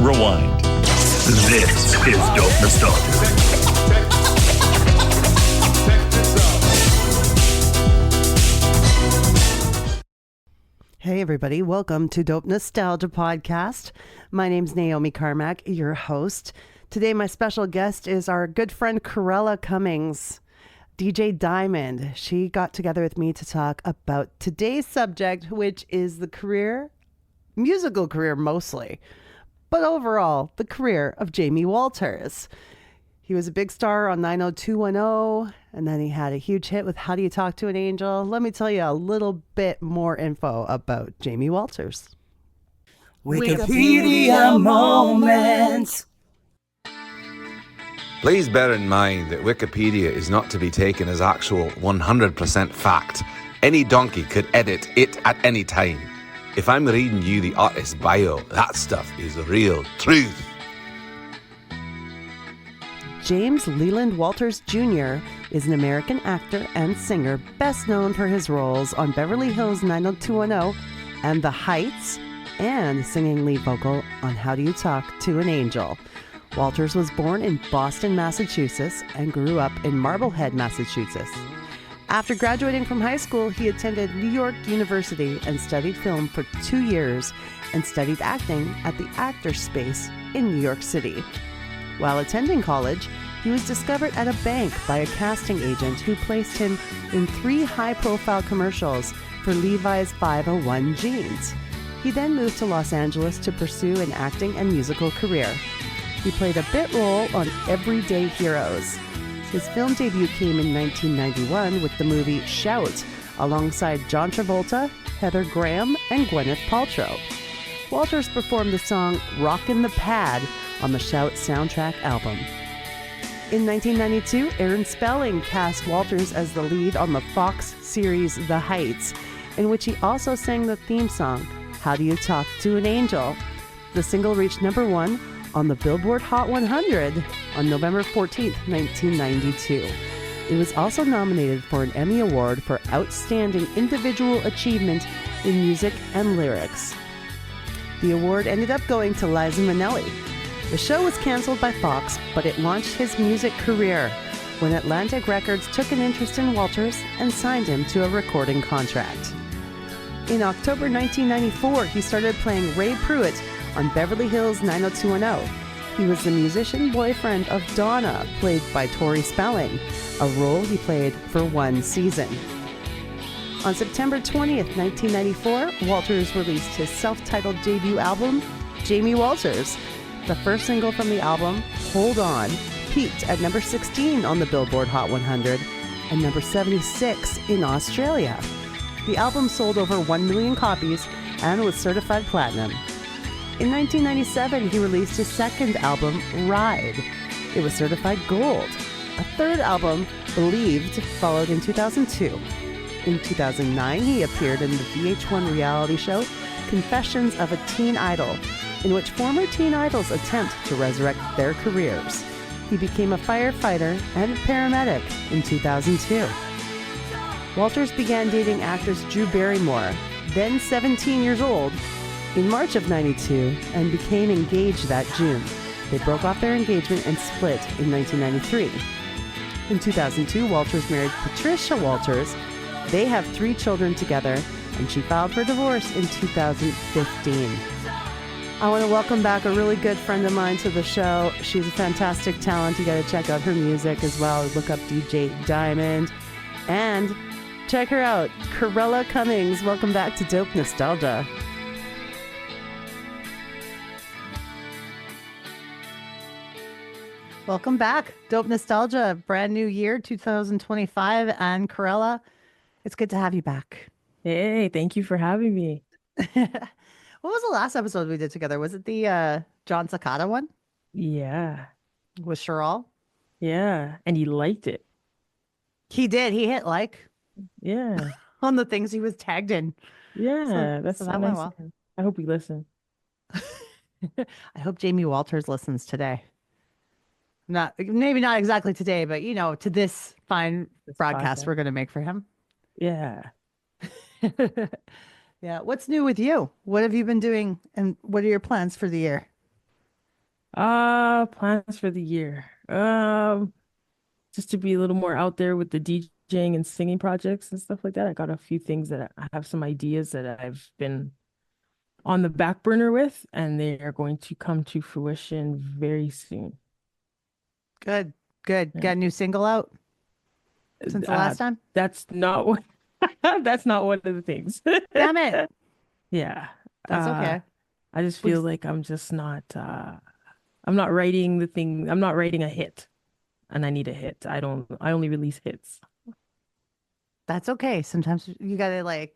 Rewind. This is Dope Nostalgia. Hey everybody, welcome to Dope Nostalgia Podcast. My name's Naomi Carmack, your host. Today my special guest is our good friend Karella Cummings, DJ Diamond. She got together with me to talk about today's subject, which is the musical career mostly, but overall the career of Jamie Walters. He was a big star on 90210, and then he had a huge hit with How Do You Talk to an Angel? Let me tell you a little bit more info about Jamie Walters. Wikipedia moments. Please bear in mind that Wikipedia is not to be taken as actual 100% fact. Any donkey could edit it at any time. If I'm reading you the artist's bio, that stuff is real truth. James Leland Walters Jr. is an American actor and singer best known for his roles on Beverly Hills 90210 and The Heights, and singing lead vocal on How Do You Talk to an Angel. Walters was born in Boston, Massachusetts, and grew up in Marblehead, Massachusetts. After graduating from high school, he attended New York University and studied film for 2 years and studied acting at the Actors Space in New York City. While attending college, he was discovered at a bank by a casting agent who placed him in 3 high-profile commercials for Levi's 501 jeans. He then moved to Los Angeles to pursue an acting and musical career. He played a bit role on Everyday Heroes. His film debut came in 1991 with the movie Shout, alongside John Travolta, Heather Graham, and Gwyneth Paltrow. Walters performed the song Rockin' the Pad on the Shout soundtrack album. In 1992, Aaron Spelling cast Walters as the lead on the Fox series The Heights, in which he also sang the theme song, How Do You Talk to an Angel? The single reached number 1 on the Billboard Hot 100 on November 14, 1992. It was also nominated for an Emmy Award for Outstanding Individual Achievement in Music and Lyrics. The award ended up going to Liza Minnelli. The show was canceled by Fox, but it launched his music career when Atlantic Records took an interest in Walters and signed him to a recording contract. In October 1994, he started playing Ray Pruitt on Beverly Hills 90210. He was the musician boyfriend of Donna, played by Tori Spelling, a role he played for 1 season. On September 20th, 1994, Walters released his self-titled debut album, Jamie Walters. The first single from the album, Hold On, peaked at number 16 on the Billboard Hot 100 and number 76 in Australia. The album sold over 1 million copies and was certified platinum. In 1997, he released his second album, Ride. It was certified gold. A third album, Believed, followed in 2002. In 2009, he appeared in the VH1 reality show, Confessions of a Teen Idol, in which former teen idols attempt to resurrect their careers. He became a firefighter and paramedic in 2002. Walters began dating actress Drew Barrymore, then 17 years old, in March of '92 and became engaged that June. They broke off their engagement and split in 1993. In 2002, Walters married Patricia Walters. They have 3 children together, and she filed for divorce in 2015. I want to welcome back a really good friend of mine to the show. She's a fantastic talent. You got to check out her music as well. Look up DJ Diamond and check her out. Karella Cummings. Welcome back to Dope Nostalgia. Welcome back. Dope Nostalgia, brand new year, 2025. And Karella, it's good to have you back. Hey, thank you for having me. What was the last episode we did together? Was it the John Cicada one? Yeah. With Sherall? Yeah. And you liked it. He did. He hit like. Yeah. On the things he was tagged in. Yeah. That's so so that nice. went well. I hope we listen. I hope Jamie Walters listens today. Maybe not exactly today, but to this fine broadcast we're going to make for him. Yeah. Yeah. What's new with you? What have you been doing and what are your plans for the year? Plans for the year. Just to be a little more out there with the DJing and singing projects and stuff like that. I got a few things that I have some ideas that I've been on the back burner with, and they are going to come to fruition very soon. Good, good. Yeah. Got a new single out since the Uh, last time? that's not what that's not one of the things. Damn it. Yeah. That's Uh, okay. I just We, feel like I'm just not I'm not writing the thing. I'm not writing a hit, and I need a hit. I only release hits. that's okay. Sometimes you gotta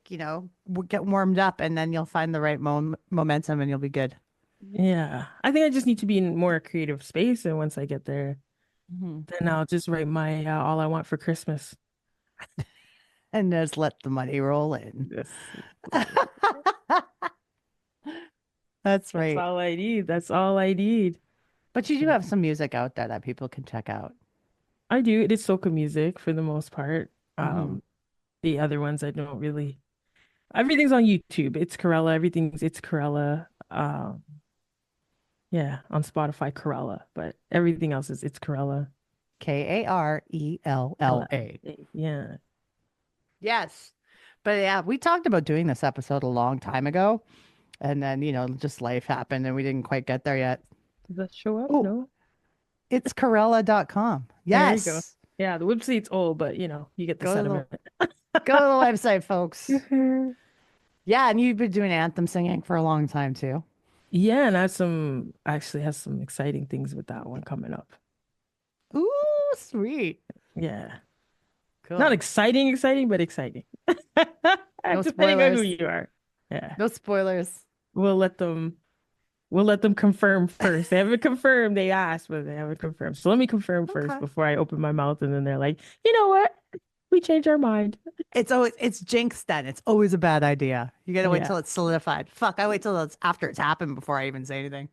get warmed up, and then you'll find the right momentum, and you'll be good. Yeah. I think I just need to be in more creative space, and once I get there, Mhm. then I'll just write my All I Want for Christmas. And just let the money roll in. Yes. That's That's right. all I need. That's all I need. But you do have some music out there that people can check out. I do. It is soca music for the most part. Hmm. The other ones I don't really. Everything's on YouTube. It's Karella. It's Karella. Yeah, on Spotify, Karella. But everything else is it's Karella. Karella. Yeah. Yes. But yeah, we talked about doing this episode a long time ago. And then, just life happened and we didn't quite get there yet. Does that show up? Oh, No. it's Karella.com. There you go. Yes. Yeah, the website's old, but you get the Go to sentiment. go to the website, folks. Yeah, and you've been doing anthem singing for a long time too. Yeah, and I have some actually has some exciting things with that one coming up. Ooh, sweet. Yeah. Not Cool. exciting, but exciting. No Depending on who spoilers. you are. Yeah. No spoilers. We'll let them we'll let them confirm first. They haven't confirmed, they asked, but they haven't confirmed. So let me confirm first Okay. before I open my mouth, and then they're like, you know what? We changed our mind. It's jinx then. It's always a bad idea. You gotta wait Yeah. till it's solidified. Fuck, I wait till it's after it's happened before I even say anything.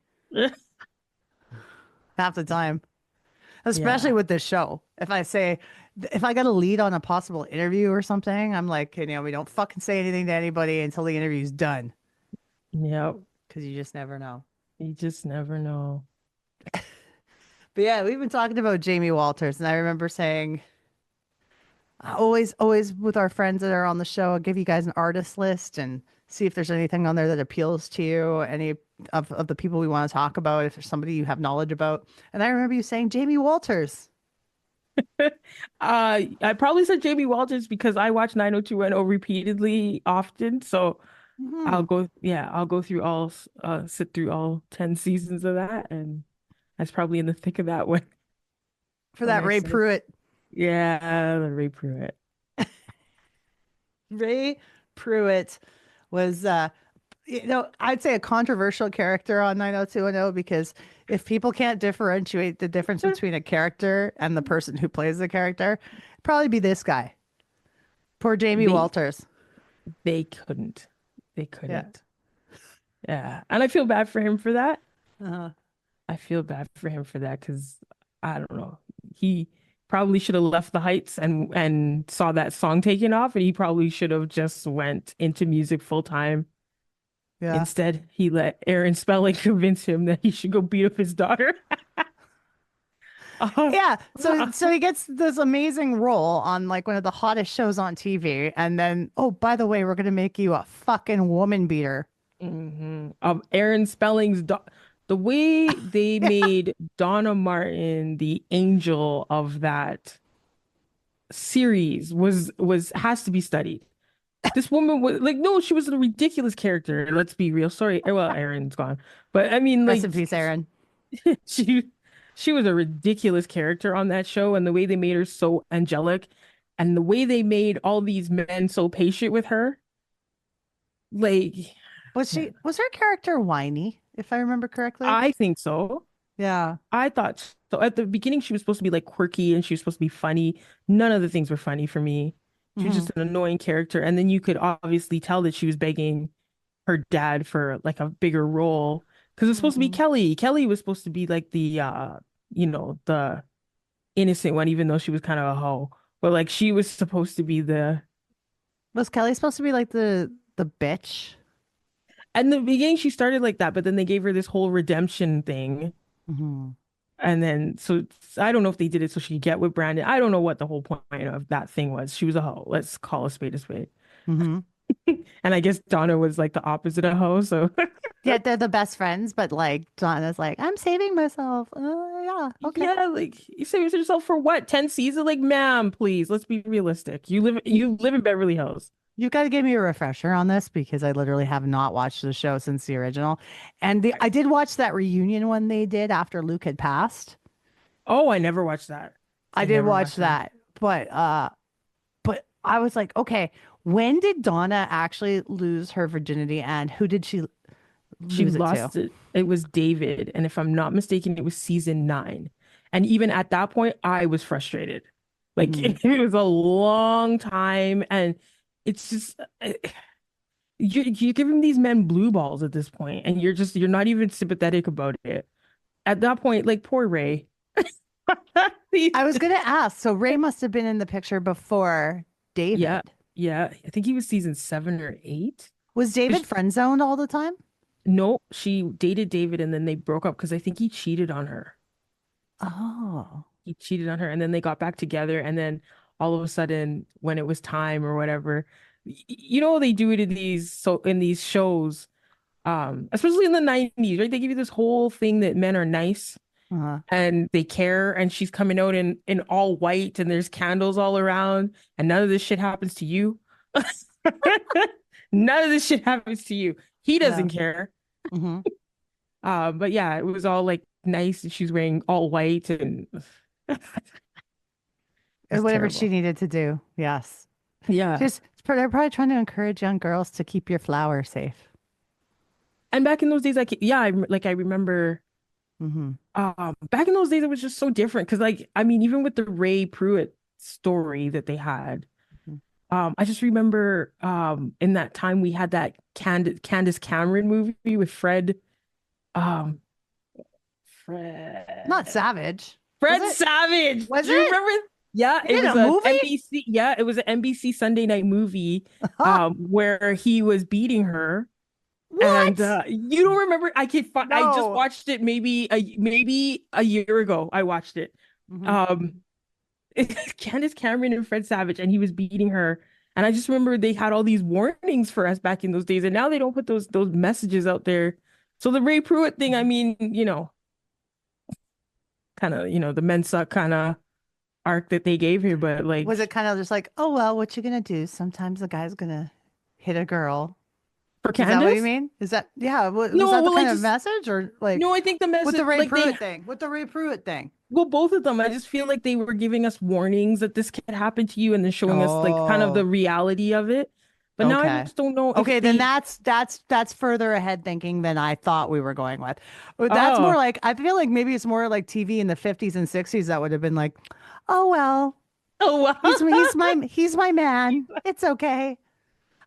Half the time. Especially Yeah. with this show. If I got a lead on a possible interview or something, I'm like, we don't fucking say anything to anybody until the interview's done. Yep. Because you just never know. You just never know. But yeah, we've been talking about Jamie Walters, and I remember saying, always with our friends that are on the show, I'll give you guys an artist list and see if there's anything on there that appeals to you, any of the people we want to talk about, if there's somebody you have knowledge about. And I remember you saying Jamie Walters. I probably said Jamie Walters because I watch 90210 repeatedly often. So Hmm. I'll go through sit through all 10 seasons of that. And that's probably in the thick of that when, For when that I Ray said, Pruitt. yeah, the Ray Pruitt. Ray Pruitt was, I'd say a controversial character on 90210 because if people can't differentiate the difference between a character and the person who plays the character, it'd probably be this guy. Poor Jamie They, Walters. they couldn't. They Yeah. couldn't. Yeah. And I feel bad for him for that. Uh-huh. I feel bad for him for that because I don't know. He probably should have left the Heights and saw that song taken off, and he probably should have just went into music full time. Yeah. Instead, he let Aaron Spelling convince him that he should go beat up his daughter. Uh, Yeah. So he gets this amazing role on like one of the hottest shows on TV. And then, oh, by the way, we're gonna make you a fucking woman beater. Aaron Spelling's the way they made Donna Martin the angel of that series was has to be studied. This woman was like, no, she was a ridiculous character. Let's be real. Sorry, well, Aaron's gone, but I mean, Rest like, in peace, Aaron. she she was a ridiculous character on that show, and the way they made her so angelic, and the way they made all these men so patient with her, like, Was her character whiny, if I remember correctly? I think so. Yeah. I thought so. At the beginning, she was supposed to be like quirky and she was supposed to be funny. None of the things were funny for me. She was Hmm. just an annoying character. And then you could obviously tell that she was begging her dad for like a bigger role because it's supposed to be Hmm. Kelly. Kelly was supposed to be like the innocent one, even though she was kind of a hoe. But like she was supposed to be the Was Kelly supposed to be like the bitch? at the beginning she started like that, but then they gave her this whole redemption thing. Hmm. And then, so I don't know if they did it so she could get with Brandon. I don't know what the whole point of that thing was. She was a hoe. Let's call a spade a spade. Hmm. And I guess Donna was like the opposite of hoe. So Yeah, they're the best friends, but like Donna's like, I'm saving myself. Yeah, okay. yeah, like you save yourself for what? 10 seasons? Like, ma'am, please, let's be realistic. You live in Beverly Hills. You got to give me a refresher on this because I literally have not watched the show since the original. And I did watch that reunion one they did after Luke had passed. Oh, I never watched that. I I did never watch watched that. that, but I was like, okay, when did Donna actually lose her virginity and who did she She lose it to? lost it. It was David, and if I'm not mistaken, it was season 9. And even at that point, I was frustrated. Like Hmm. it was a long time, and it's just you're giving these men blue balls at this point, and you're not even sympathetic about it. At that point, like poor Ray. I was gonna ask, so Ray must have been in the picture before Yeah, David. yeah. I think he was season 7 or 8. Was David friend zoned all the time? No, she dated David and then they broke up because I think he cheated on her. Oh. He cheated on her and then they got back together. And then all of a sudden, when it was time or whatever, you know, they do it in these shows, especially in the 90s, right? They give you this whole thing that men are nice Uh-huh. and they care. And she's coming out in all white and there's candles all around. And none of this shit happens to you. None of this shit happens to you. He Yeah. doesn't care. Hmm. But yeah, it was all like nice. And she's wearing all white and it's Whatever she terrible. needed to do. Yes. Yeah. Just they're probably trying to encourage young girls to keep your flower safe. And back in those days, like yeah, I remember Hmm. back in those days it was just so different because like I mean, even with the Ray Pruitt story that they had, I just remember in that time we had that Candace Cameron movie with um Not Fred Savage. Was Fred it? Savage. Was Do you it? remember? Yeah, They it did was a a movie? NBC. Yeah, it was an NBC Sunday night movie, Huh. where he was beating her, and What? you don't remember? I just No. watched it maybe a year ago. I watched it. Hmm. Um, it's Candace Cameron and Fred Savage, and he was beating her. And I just remember they had all these warnings for us back in those days, and now they don't put those messages out there. So the Ray Pruitt thing, I mean, kind of, the men suck kind of arc that they gave here, but Was it like kind of just like, oh well, what you gonna do? Sometimes a guy's gonna hit a girl. for Is that what you Candace, mean? Is that yeah? Was no, that the well, I kind of just message or like no, I think the with the message Ray like they Pruitt thing? With the Ray Pruitt thing? well, both of them, I just feel like they were giving us warnings that this could happen to you and then showing us like kind of the Oh, reality of it. But now I okay. just don't know if Okay, then they that's further ahead thinking than I thought we were going with. But that's more oh like I feel like maybe it's more like TV in the 50s and 60s that would have been like, oh well, oh he's my man. It's okay.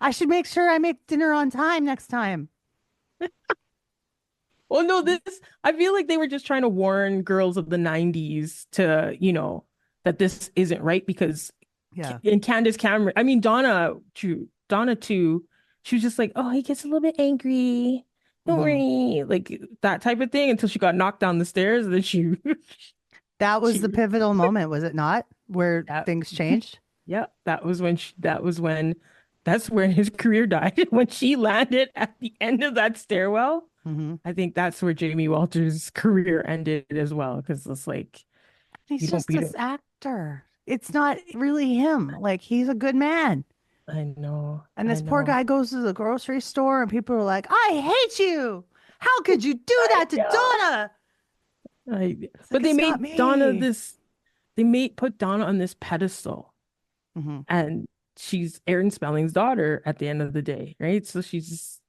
I should make sure I make dinner on time next time. well no, this I feel like they were just trying to warn girls of the 90s to, that this isn't right because Yeah. in Candace Cameron, I mean Donna too, she was just like, oh, he gets a little bit angry. Don't Hmm. worry, like that type of thing until she got knocked down the stairs and then she That was she the pivotal moment, was it not? Where that things changed? yeah, that's when his career died. When she landed at the end of that stairwell, Hmm. I think that's where Jamie Walters' career ended as well. Because it's like He's you don't just beat this it. actor. It's not really him. Like he's a good man. And I this poor know, guy goes to the grocery store and people are like, I hate you. How could you do I that to know. Donna? It's But like, they it's not made Donna me. this. They made put Donna on this pedestal, Hmm. and she's Aaron Spelling's daughter at the end of the day, right? So she's just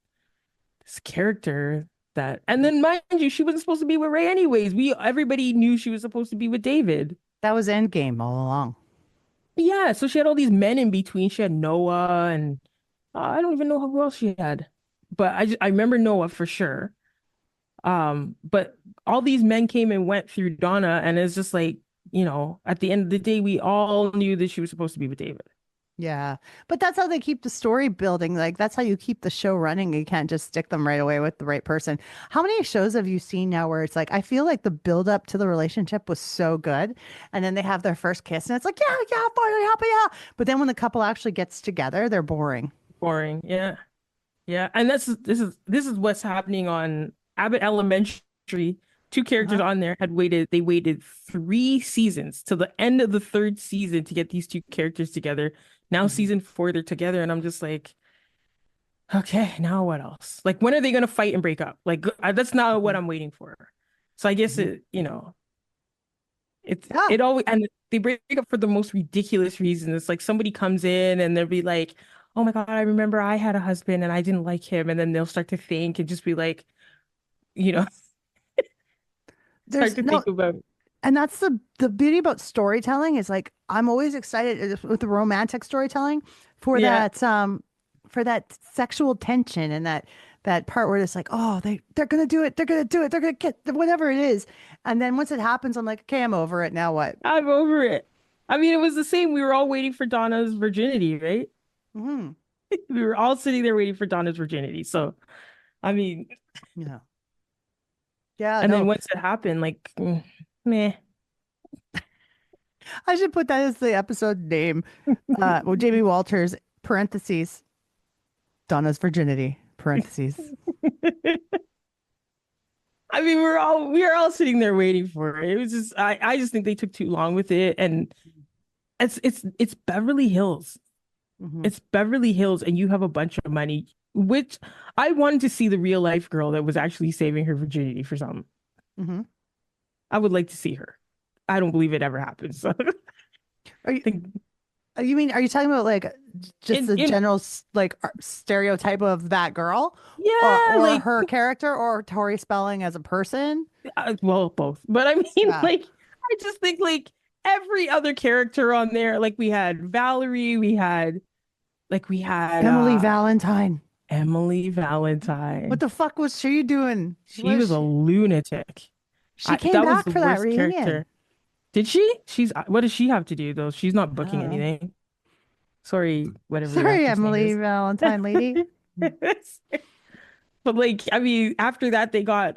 this character that, and then mind you, she wasn't supposed to be with Ray anyways. Everybody knew she was supposed to be with David. That was Endgame all along. Yeah, so she had all these men in between. She had Noah and I don't even know who else she had, but I remember Noah for sure. But all these men came and went through Donna, and it's just like, at the end of the day, we all knew that she was supposed to be with David. Yeah. But that's how they keep the story building. Like that's how you keep the show running. You can't just stick them right away with the right person. How many shows have you seen now where it's like I feel like the build up to the relationship was so good and then they have their first kiss and it's like, yeah, yeah, finally happy, yeah. But then when the couple actually gets together, they're boring. Boring. Yeah. Yeah. And this is what's happening on Abbott Elementary. Two characters Uh-huh. on there they waited 3 seasons till the end of the third season to get these two characters together. Now Mhm. season 4, they're together, and I'm just like, okay, now what else? Like, when are they gonna fight and break up? Like, that's not what Mhm. I'm waiting for. So I guess Mhm. Yeah. it always, and they break up for the most ridiculous reasons. It's like somebody comes in and they'll be like, "Oh my God, I remember I had a husband and I didn't like him," and then they'll start to think and just be like, you know, start There's to no think about, and that's the beauty about storytelling is like I'm always excited with the romantic storytelling yeah, for that sexual tension and that part where it's like oh they're gonna do it they're gonna get whatever it is and then once it happens I'm like okay I'm over it now what. I'm over it. I mean, it was the same. We were all waiting for Donna's virginity, right? Hmm. We were all sitting there waiting for Donna's virginity. So, I mean, Yeah. Yeah, and then no, once it happened, like, meh. I should put that as the episode name. Well, Jamie Walters parentheses Donna's virginity parentheses. I mean, we were all sitting there waiting for it. It was just I just think they took too long with it, and it's Beverly Hills. Hmm. It's Beverly Hills, and you have a bunch of money, which I wanted to see the real life girl that was actually saving her virginity for something. Hmm. I would like to see her. I don't believe it ever happens. So I Are you think you mean are you talking about like just the in general like stereotype of that girl yeah, or like her character or Tori Spelling as a person? well, both. But I mean, Yeah. like, I just think like every other character on there, like we had Valerie, we had Emily Valentine. Emily What Valentine. the fuck was she doing? She was a lunatic. She came That was back the for that worst reunion. character. Did she? What does she have to do though? She's not I booking don't know. anything. Sorry, whatever your Sorry, actor's name Emily is. Valentine lady. But like, I mean, after that they got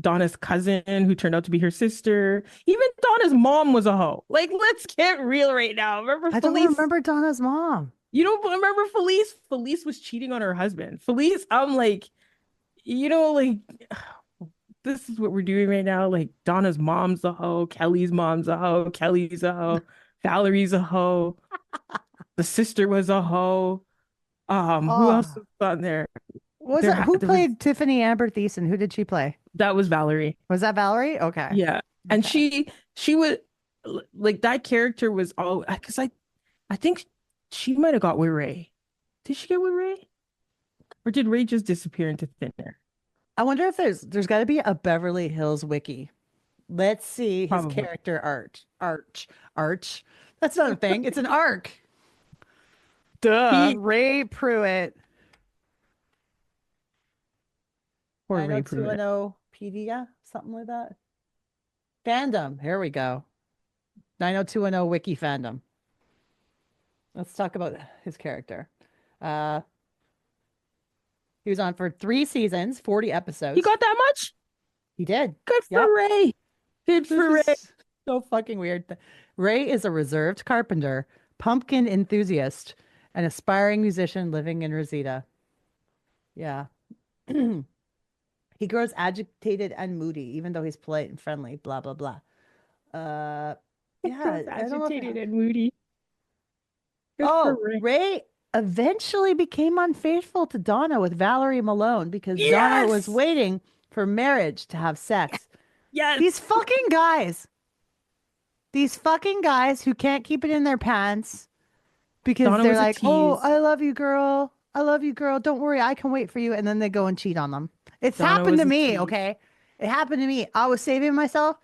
Donna's cousin who turned out to be her sister. Even Donna's mom was a hoe. Like, let's get real right now. Remember I don't Felice? remember Donna's mom. You don't remember Felice? Felice was cheating on her husband. Felice, I'm like, like this is what we're doing right now. Like Donna's mom's a hoe, Kelly's mom's a hoe, Kelly's a hoe, Valerie's a hoe, the sister was a hoe. Who else Oh, was on there? was it who There was played Tiffany Amber Thiessen? Who did she play? that was Valerie. Was that Valerie? Okay. Yeah. And Okay. she would like that character was all because I think she might have got with Ray. Did she get with Ray? Or did Ray just disappear into thin air? I wonder if there's got to be a Beverly Hills wiki. Let's see his Probably. character arch. That's not a thing. It's an arc. Duh. He Ray Pruitt. Poor Ray Pruitt. 90210 Pedia, something like that. Fandom. Here we go. 90210 wiki fandom. Let's talk about his character. Uh, he was on for 3 seasons, 40 He episodes. got that much? He did. Good Yep. for Ray. Good for Ray. This is so fucking weird. Ray is a reserved carpenter, pumpkin enthusiast, an aspiring musician living in Rosita. Yeah. He grows agitated and moody, even though he's polite and friendly. Blah blah blah. Uh, yeah. I don't know Agitated and moody. Good for Oh, Ray. Ray eventually became unfaithful to Donna with Valerie Malone because Donna was Yes. waiting for marriage to have sex. Yes. These fucking guys. These fucking guys who can't keep it in their pants because Donna they're was a like, "Oh, tease. I love you, girl. I love you, girl. Don't worry, I can wait for you." And then they go and cheat on them. It's Donna happened was to a me, tease. okay? It happened to me. I was saving myself,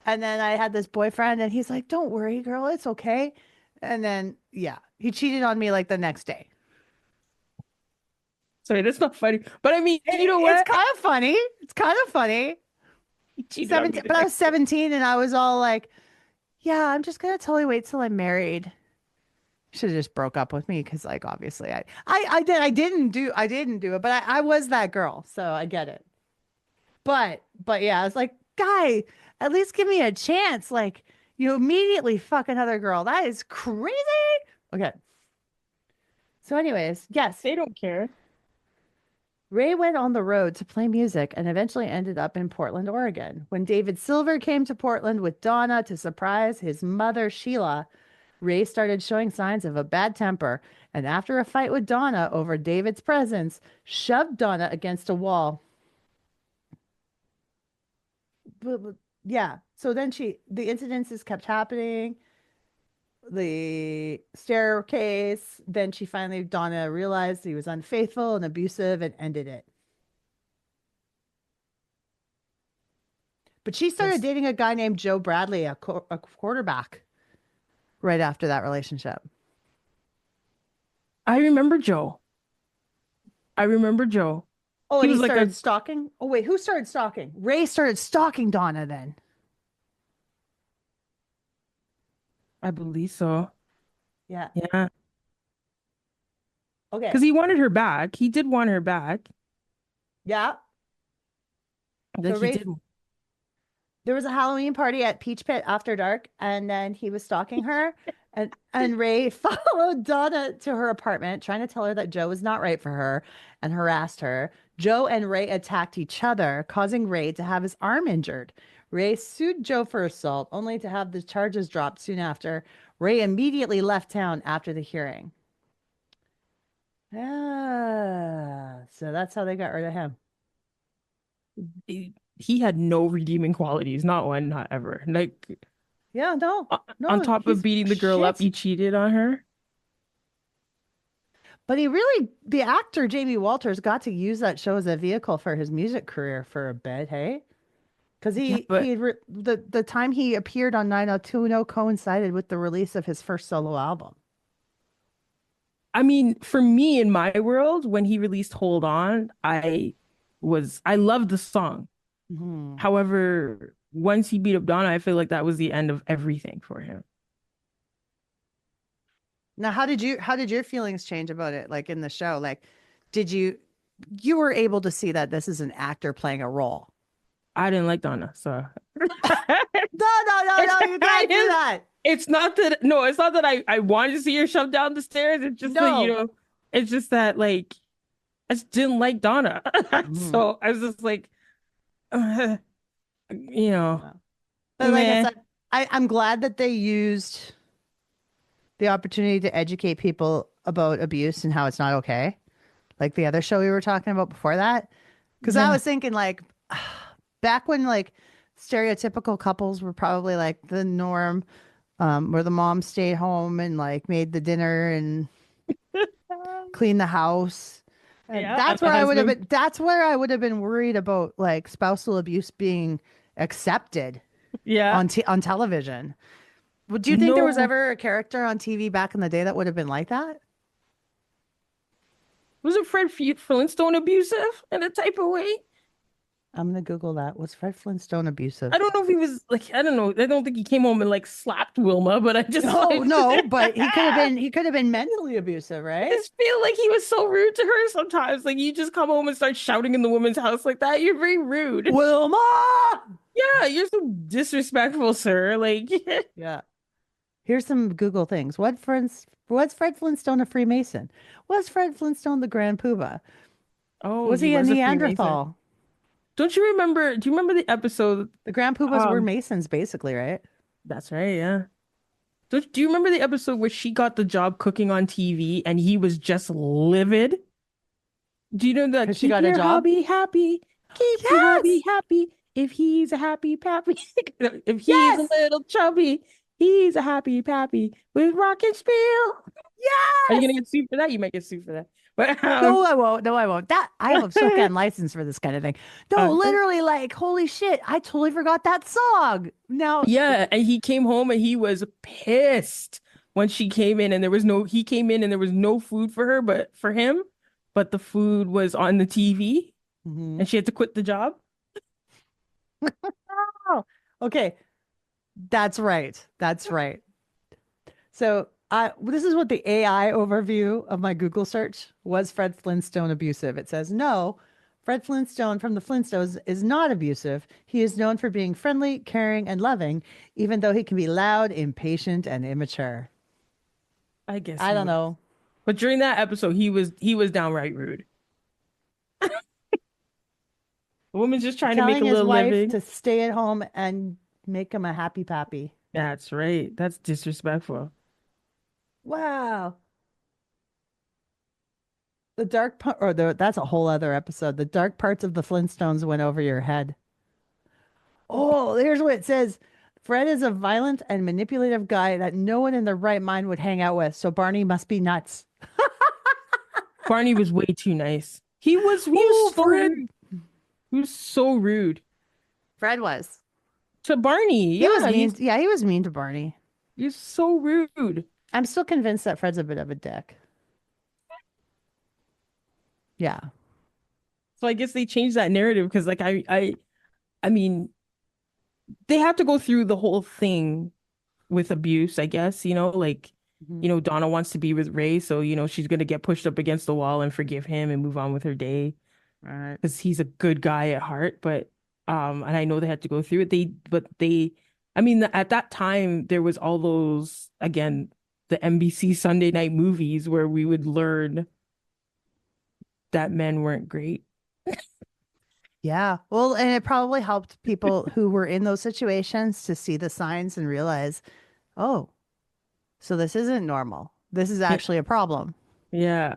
and then I had this boyfriend, and he's like, "Don't worry, girl. It's okay." And then, yeah, he cheated on me like the next day. Sorry, that's not funny. But I mean, you know It's what? kind of funny. It's kind of funny. He cheated on me 17, the but I was next day. 17 and I was all like, yeah, I'm just gonna totally wait till I'm married. should have just broke up with me because like obviously I didn't do it, but I was that girl, so I get it. But yeah, I was like, guy, at least give me a chance. Like you immediately fuck another girl. That is crazy. Okay. So, anyways, yes, They don't care. Ray went on the road to play music and eventually ended up in Portland, Oregon. When David Silver came to Portland with Donna to surprise his mother, Sheila, Ray started showing signs of a bad temper, and after a fight with Donna over David's presence, shoved Donna against a wall. Yeah. So then the incidences kept happening. The staircase. Then Donna realized he was unfaithful and abusive and ended it. But she started dating a guy named Joe Bradley, a quarterback, right after that relationship. I remember Joe. I remember Joe. Oh, and he started stalking? Oh, wait, who started stalking? Ray started stalking Donna then. I believe so. Yeah. Yeah. Okay. Because he wanted her back. He did want her back. Yeah. That So he Ray, did. there was a Halloween party at Peach Pit after dark, and then he was stalking her. And Ray followed Donna to her apartment, trying to tell her that Joe was not right for her and harassed her. Joe and Ray attacked each other, causing Ray to have his arm injured. Ray sued Joe for assault, only to have the charges dropped soon after. Ray immediately left town after the hearing. So that's how they got rid of him. He had no redeeming qualities. Not one, not ever. Like, Yeah, no, on top of beating the girl up, he cheated on her. But the actor Jamie Walters got to use that show as a vehicle for his music career for a bit, hey? Because the time he appeared on 90210 coincided with the release of his first solo album. I mean, for me in my world, when he released Hold On, I loved the song. Mm-hmm. However, once he beat up Donna, I feel like that was the end of everything for him. Now, how did your feelings change about it? Like in the show, like, you were able to see that this is an actor playing a role. I didn't like Donna, so no, you can't do that. It's not that I wanted to see her shoved down the stairs. It's just that, it's just that like I just didn't like Donna. So I was just like, But like I said, I'm glad that they used the opportunity to educate people about abuse and how it's not okay. Like the other show we were talking about before that. Because I was thinking like back when like stereotypical couples were probably like the norm, where the mom stayed home and like made the dinner and cleaned the house. That's where I would have been worried about like spousal abuse being accepted on television. Do you think there was ever a character on TV back in the day that would have been like that? Wasn't Fred Flintstone abusive in a type of way? I'm gonna Google that. Was Fred Flintstone abusive? I don't know if he was like, I don't know. I don't think he came home and like slapped Wilma, but I just no, but he could have been mentally abusive, right? I just feel like he was so rude to her sometimes. Like you just come home and start shouting in the woman's house like that. You're very rude. Wilma! Yeah, you're so disrespectful, sir. Like yeah. Here's some Google things. Was Fred Flintstone a Freemason? Was Fred Flintstone the Grand Poobah? Oh, was he a Neanderthal? Do you remember the episode? The Grand Poobahs were Masons, basically, right? That's right, yeah. Do you remember the episode where she got the job cooking on TV and he was just livid? Do you know that? She got a job? Hubby happy. Keep your hubby happy. If he's a happy pappy. If he's a little chubby, he's a happy pappy with rock and spiel. Yes! Are you gonna get sued for that? You might get sued for that. But no, I won't. No, I won't. That I have so got license for this kind of thing. No, literally, like, holy shit! I totally forgot that song. No, yeah, and he came home and he was pissed when she came in, and he came in and there was no food for her, but for him, but the food was on the TV, and she had to quit the job. Okay, that's right. That's right. So This is what the AI overview of my Google search was. Fred Flintstone abusive? It says no. Fred Flintstone from the Flintstones is not abusive. He is known for being friendly, caring, and loving, even though he can be loud, impatient, and immature. I guess I he don't was. know. But during that episode, he was downright rude. The woman's just trying to make Telling a his little wife living. to stay at home and make him a happy pappy. That's right. That's disrespectful. Wow. The dark part, or that's a whole other episode. The dark parts of the Flintstones went over your head. Oh, here's what it says. Fred is a violent and manipulative guy that no one in their right mind would hang out with. So Barney must be nuts. Barney was way too nice. He was Oh, so Fred. rude. He was so rude Fred was. to Barney. He was Yeah, mean. Yeah, he was mean to Barney. he's so rude. I'm still convinced that Fred's a bit of a dick. Yeah. So I guess they changed that narrative because like I mean they have to go through the whole thing with abuse, I guess, like Mhm. Donna wants to be with Ray, so she's gonna get pushed up against the wall and forgive him and move on with her day All right. because he's a good guy at heart. But and I know they had to go through it. I mean, at that time there was all those again the NBC Sunday night movies where we would learn that men weren't great. Yeah. Well, and it probably helped people who were in those situations to see the signs and realize, oh, so this isn't normal. This is Yeah, actually a problem. yeah,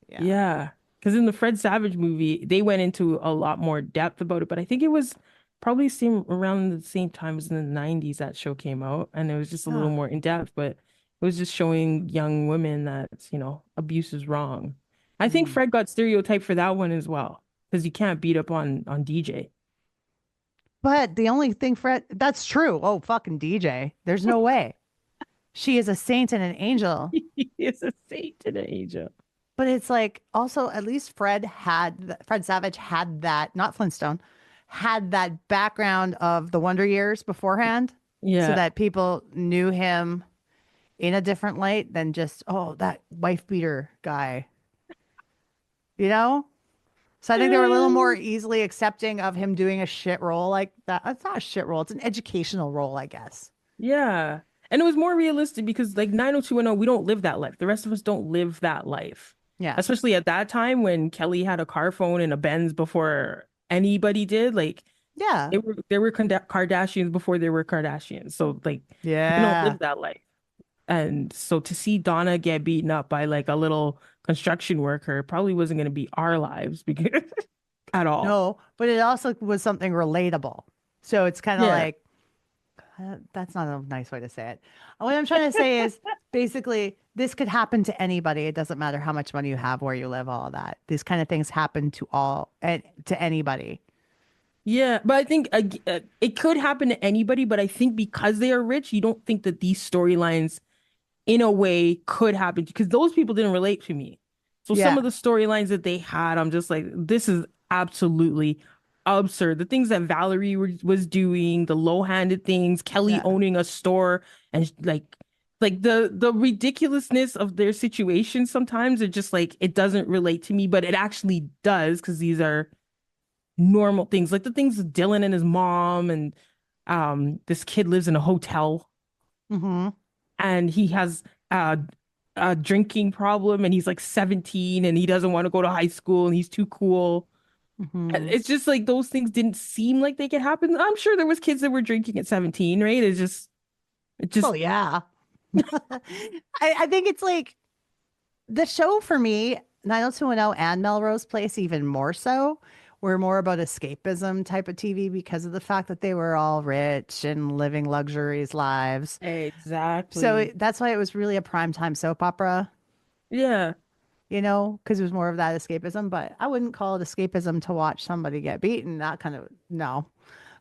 Yeah. yeah. Because in the Fred Savage movie, they went into a lot more depth about it, but I think it was probably same around the same time as in the 90s that show came out, and it was just a little Yeah. more in depth, but it was just showing young women that, abuse is wrong. I think Mhm. Fred got stereotyped for that one as well, because you can't beat up on DJ. But the only thing, Fred, that's true. Oh, fucking DJ. There's no way. She is a saint and an angel. He is a saint and an angel. But it's like also at least Fred Savage had that, not Flintstone, had that background of the Wonder Years beforehand, so Yeah. that people knew him in a different light than just, oh, that wife beater guy, you know? So I think they were a little more easily accepting of him doing a shit role like that. It's not a shit role, it's an educational role, I guess. Yeah. And it was more realistic because like 90210, we don't live that life. The rest of us don't live that life. Yeah. Especially at that time when Kelly had a car phone and a Benz before anybody did. Like Yeah. there were Kardashians before there were Kardashians. So like we don't Yeah. live that life. And so to see Donna get beaten up by like a little construction worker probably wasn't going to be our lives because at all. No, but it also was something relatable. So it's kind of Yeah. like, that's not a nice way to say it. What I'm trying to say is basically this could happen to anybody. It doesn't matter how much money you have, where you live, all of that. These kind of things happen to all and to anybody. Yeah, but I think it could happen to anybody, but I think because they are rich, you don't think that these storylines in a way could happen because those people didn't relate to me. So some Yeah. of the storylines that they had, I'm just like, this is absolutely absurd. The things that Valerie was doing, the low-handed things, Kelly Yeah. owning a store, and like the ridiculousness of their situation sometimes are just like it doesn't relate to me, but it actually does because these are normal things, like the things with Dylan and his mom, and this kid lives in a hotel Mm-hmm. and he has a drinking problem and he's like 17 and he doesn't want to go to high school and he's too cool. Mm-hmm. It's just like those things didn't seem like they could happen. I'm sure there was kids that were drinking at 17, right? It just Well, yeah. I think it's like the show for me, 90210 and Melrose Place, even more so, were more about escapism type of TV because of the fact that they were all rich and living luxuries lives. So exactly. that's why it was really a primetime soap opera, Yeah. because it was more of that escapism. But I wouldn't call it escapism to watch somebody get beaten. That kind of, no.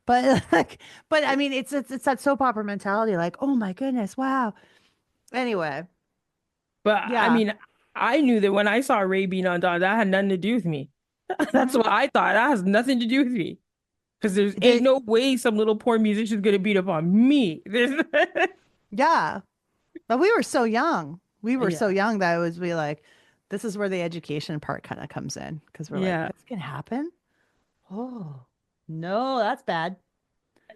But like, but I mean, it's that soap opera mentality, like, oh my goodness, wow. Anyway, But I yeah. mean, I knew that when I saw Ray being on Dawn, that had nothing to do with me. That's Mhm. what I thought. That has nothing to do with me. Because there's ain't The, no way some little poor musician's gonna beat up on me. yeah. But we were so young. We were so Yeah. young that it was be like, this is where the education part kind of comes in because we're like, Yeah. this can happen. Oh, no, that's bad.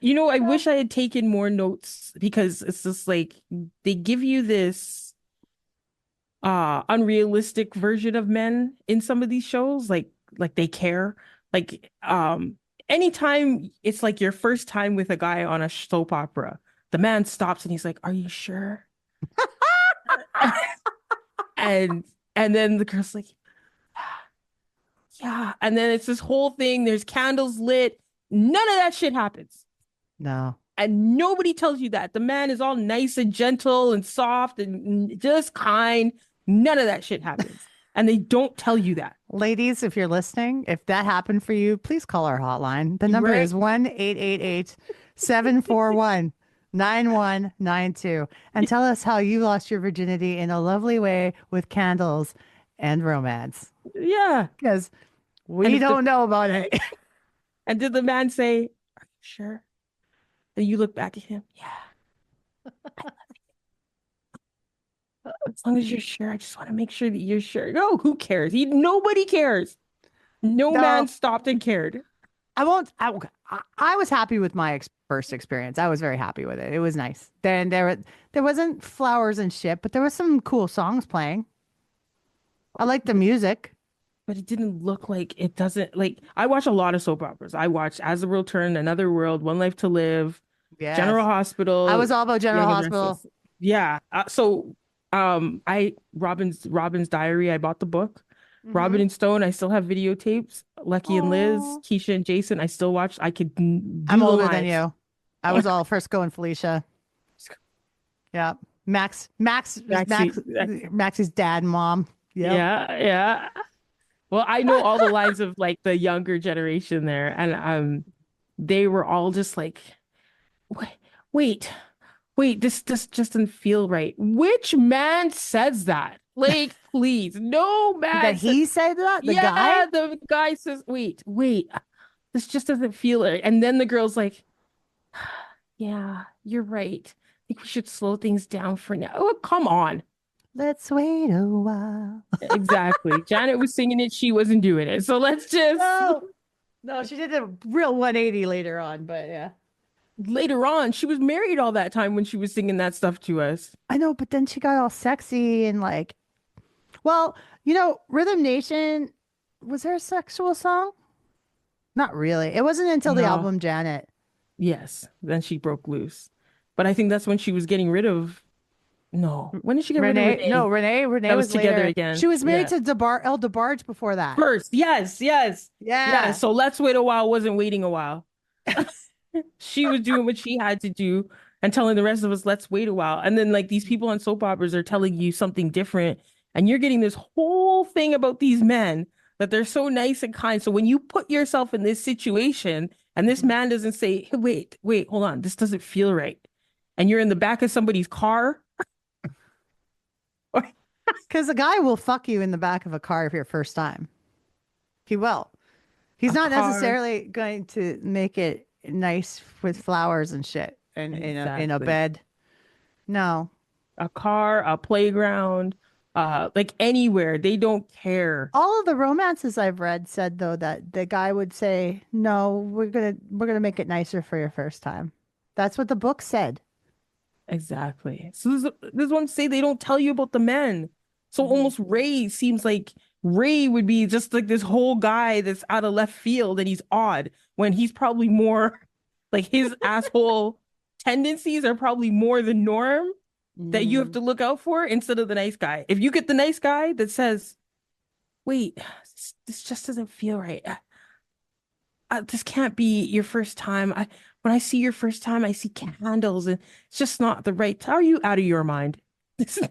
I wish I had taken more notes because it's just like they give you this unrealistic version of men in some of these shows, like they care. Like anytime it's like your first time with a guy on a soap opera, the man stops and he's like, "Are you sure?" And and then the girl's like, "Yeah." And then it's this whole thing, there's candles lit. None of that shit happens. No. And nobody tells you that. The man is all nice and gentle and soft and just kind. None of that shit happens. And they don't tell you that. Ladies, if you're listening, if that happened for you, please call our hotline. The number Right? is 1-888-741-9192 and tell us how you lost your virginity in a lovely way with candles and romance. Yeah. Because And we if the don't know about it. and did the man say, "Are you sure?" And you look back at him. Yeah. As long as you're sure, I just want to make sure that you're sure. No, who cares? Nobody cares. No man No, stopped and cared. I won't. I was happy with my first experience. I was very happy with it. It was nice. Then there wasn't flowers and shit, but there was some cool songs playing. I liked the music. But it didn't look like it doesn't like I watch a lot of soap operas. I watch As the World Turned, Another World, One Life to Live, General Yes. I Hospital, was all about General Young and Hospital. Restless. Yeah. I Robin's Diary, I bought the book. Robin Mm-hmm. and Stone, I still have videotapes. Lucky and Liz, Oh, Keisha and Jason, I still watch. I could I'm do the older than lines. you. I was all Frisco and Felicia. Yeah. Actually, Max's dad and mom. Yep. yeah, yeah. Well, I know all the lines of like the younger generation there, and they were all just like, wait, wait, wait, this just doesn't feel right. Which man says that? Like, please, no That man said. he said that? The guy? Yeah, the guy says, wait, this just doesn't feel right. And then the girl's like, yeah, you're right. I think we should slow things down for now. Oh, come on. Let's wait a while. Exactly. Janet was singing it, she wasn't doing it. So let's just No. No, she did a real 180 later on, but yeah. later on, she was married all that time when she was singing that stuff to us. I know, but then she got all sexy and like, well, Rhythm Nation, was there a sexual song? Not really. It wasn't until the No. album Janet. Yes. Then she broke loose. But I think that's when she was getting rid of. No. When did she get rid of Renee, no, Renee? Renee That was was together later. again. She was married Yeah. to El DeBarge before that. First. Yes. Yes. Yeah. Yeah. So let's wait a while wasn't waiting a while. She was doing what she had to do and telling the rest of us, let's wait a while. And then like these people on soap operas are telling you something different. And you're getting this whole thing about these men that they're so nice and kind. So when you put yourself in this situation and this man doesn't say, hey, wait, hold on, this doesn't feel right. And you're in the back of somebody's car. Because the guy will fuck you in the back of a car if your first time. He will. He's A not car. necessarily going to make it nice with flowers and shit and in a Exactly. bed. No. A car, a playground, like anywhere. They don't care. All of the romances I've read said though that the guy would say, "No, we're gonna make it nicer for your first time." That's what the book said. Exactly. So this is what I'm saying. They don't tell you about the men. So Mhm. almost Ray seems like Ray would be just like this whole guy that's out of left field and he's odd when he's probably more like his asshole tendencies are probably more the norm that you have Mm. to look out for instead of the nice guy. If you get the nice guy that says, wait, this just doesn't feel right. This can't be your first time. When I see your first time, I see candles, and it's just not the right. Are you out of your mind? This is,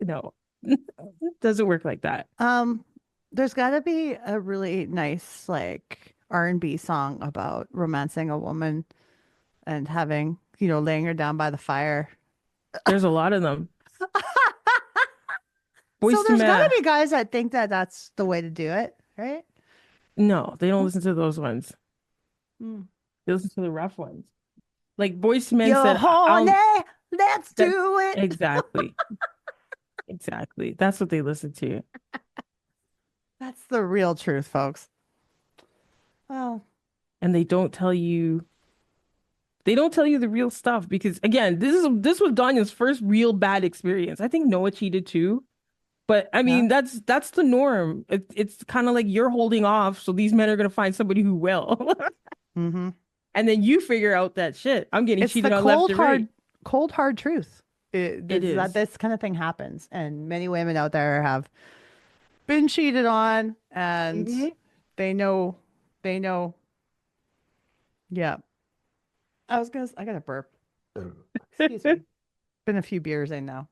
no, it doesn't work like that. Um, there's got to be a really nice like R&B song about romancing a woman and having, laying her down by the fire. There's a lot of them. So Boys to there's got to Men. be guys that think that that's the way to do it, right? No, they don't listen to those ones. Mm. They listen to the rough ones. Like Boys to Men You're said, horny. Let's do it. Exactly. Exactly. That's what they listen to. That's the real truth, folks. Well, And they don't tell you the real stuff because again, this was Danya's first real bad experience. I think Noah cheated too. But I mean, that's the norm. It's kind of like you're holding off, so these men are gonna find somebody who will. mm-hmm. And then you figure out that shit. I'm getting It's cheated the on left and right. cold, hard truth. It is. That this kind of thing happens. And many women out there have been cheated on and they know. Yeah. I got to burp. Excuse me. Been a few beers in now.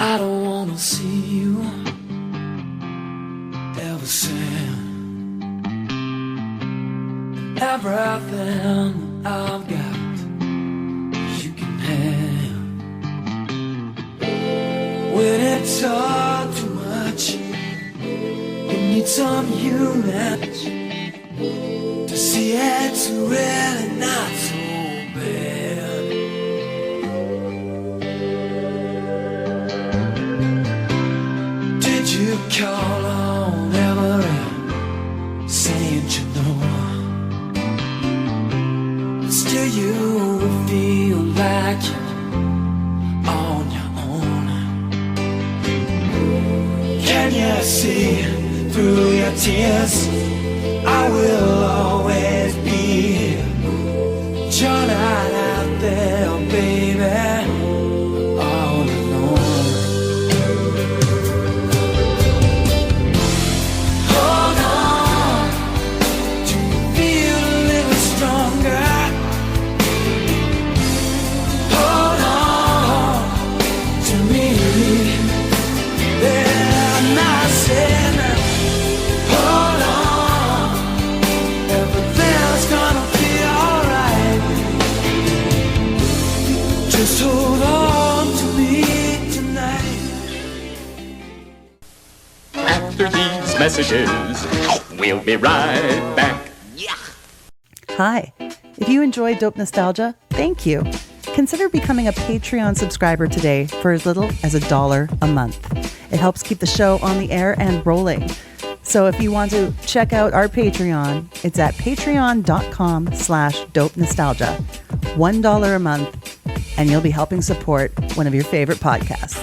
I don't wanna see you ever sin. Everything I've got, you can have. When it's all too much, you need some humans to see it's really not so bad. Did you call on ever saying you know? Still you feel like you're on your own. Can you see through your tears? I will always be here. You're not out there, baby, all alone. Hold on, do you feel a little stronger? Hold on to me. They're not saying, hold on, everything's gonna be alright. Just hold on to me tonight. After these messages, we'll be right back. Hi. If you enjoy Dope Nostalgia, thank you. Consider becoming a Patreon subscriber today for as little as $1 a month. It helps keep the show on the air and rolling. So if you want to check out our Patreon, it's at patreon.com/dope nostalgia. $1 a month, and you'll be helping support one of your favorite podcasts.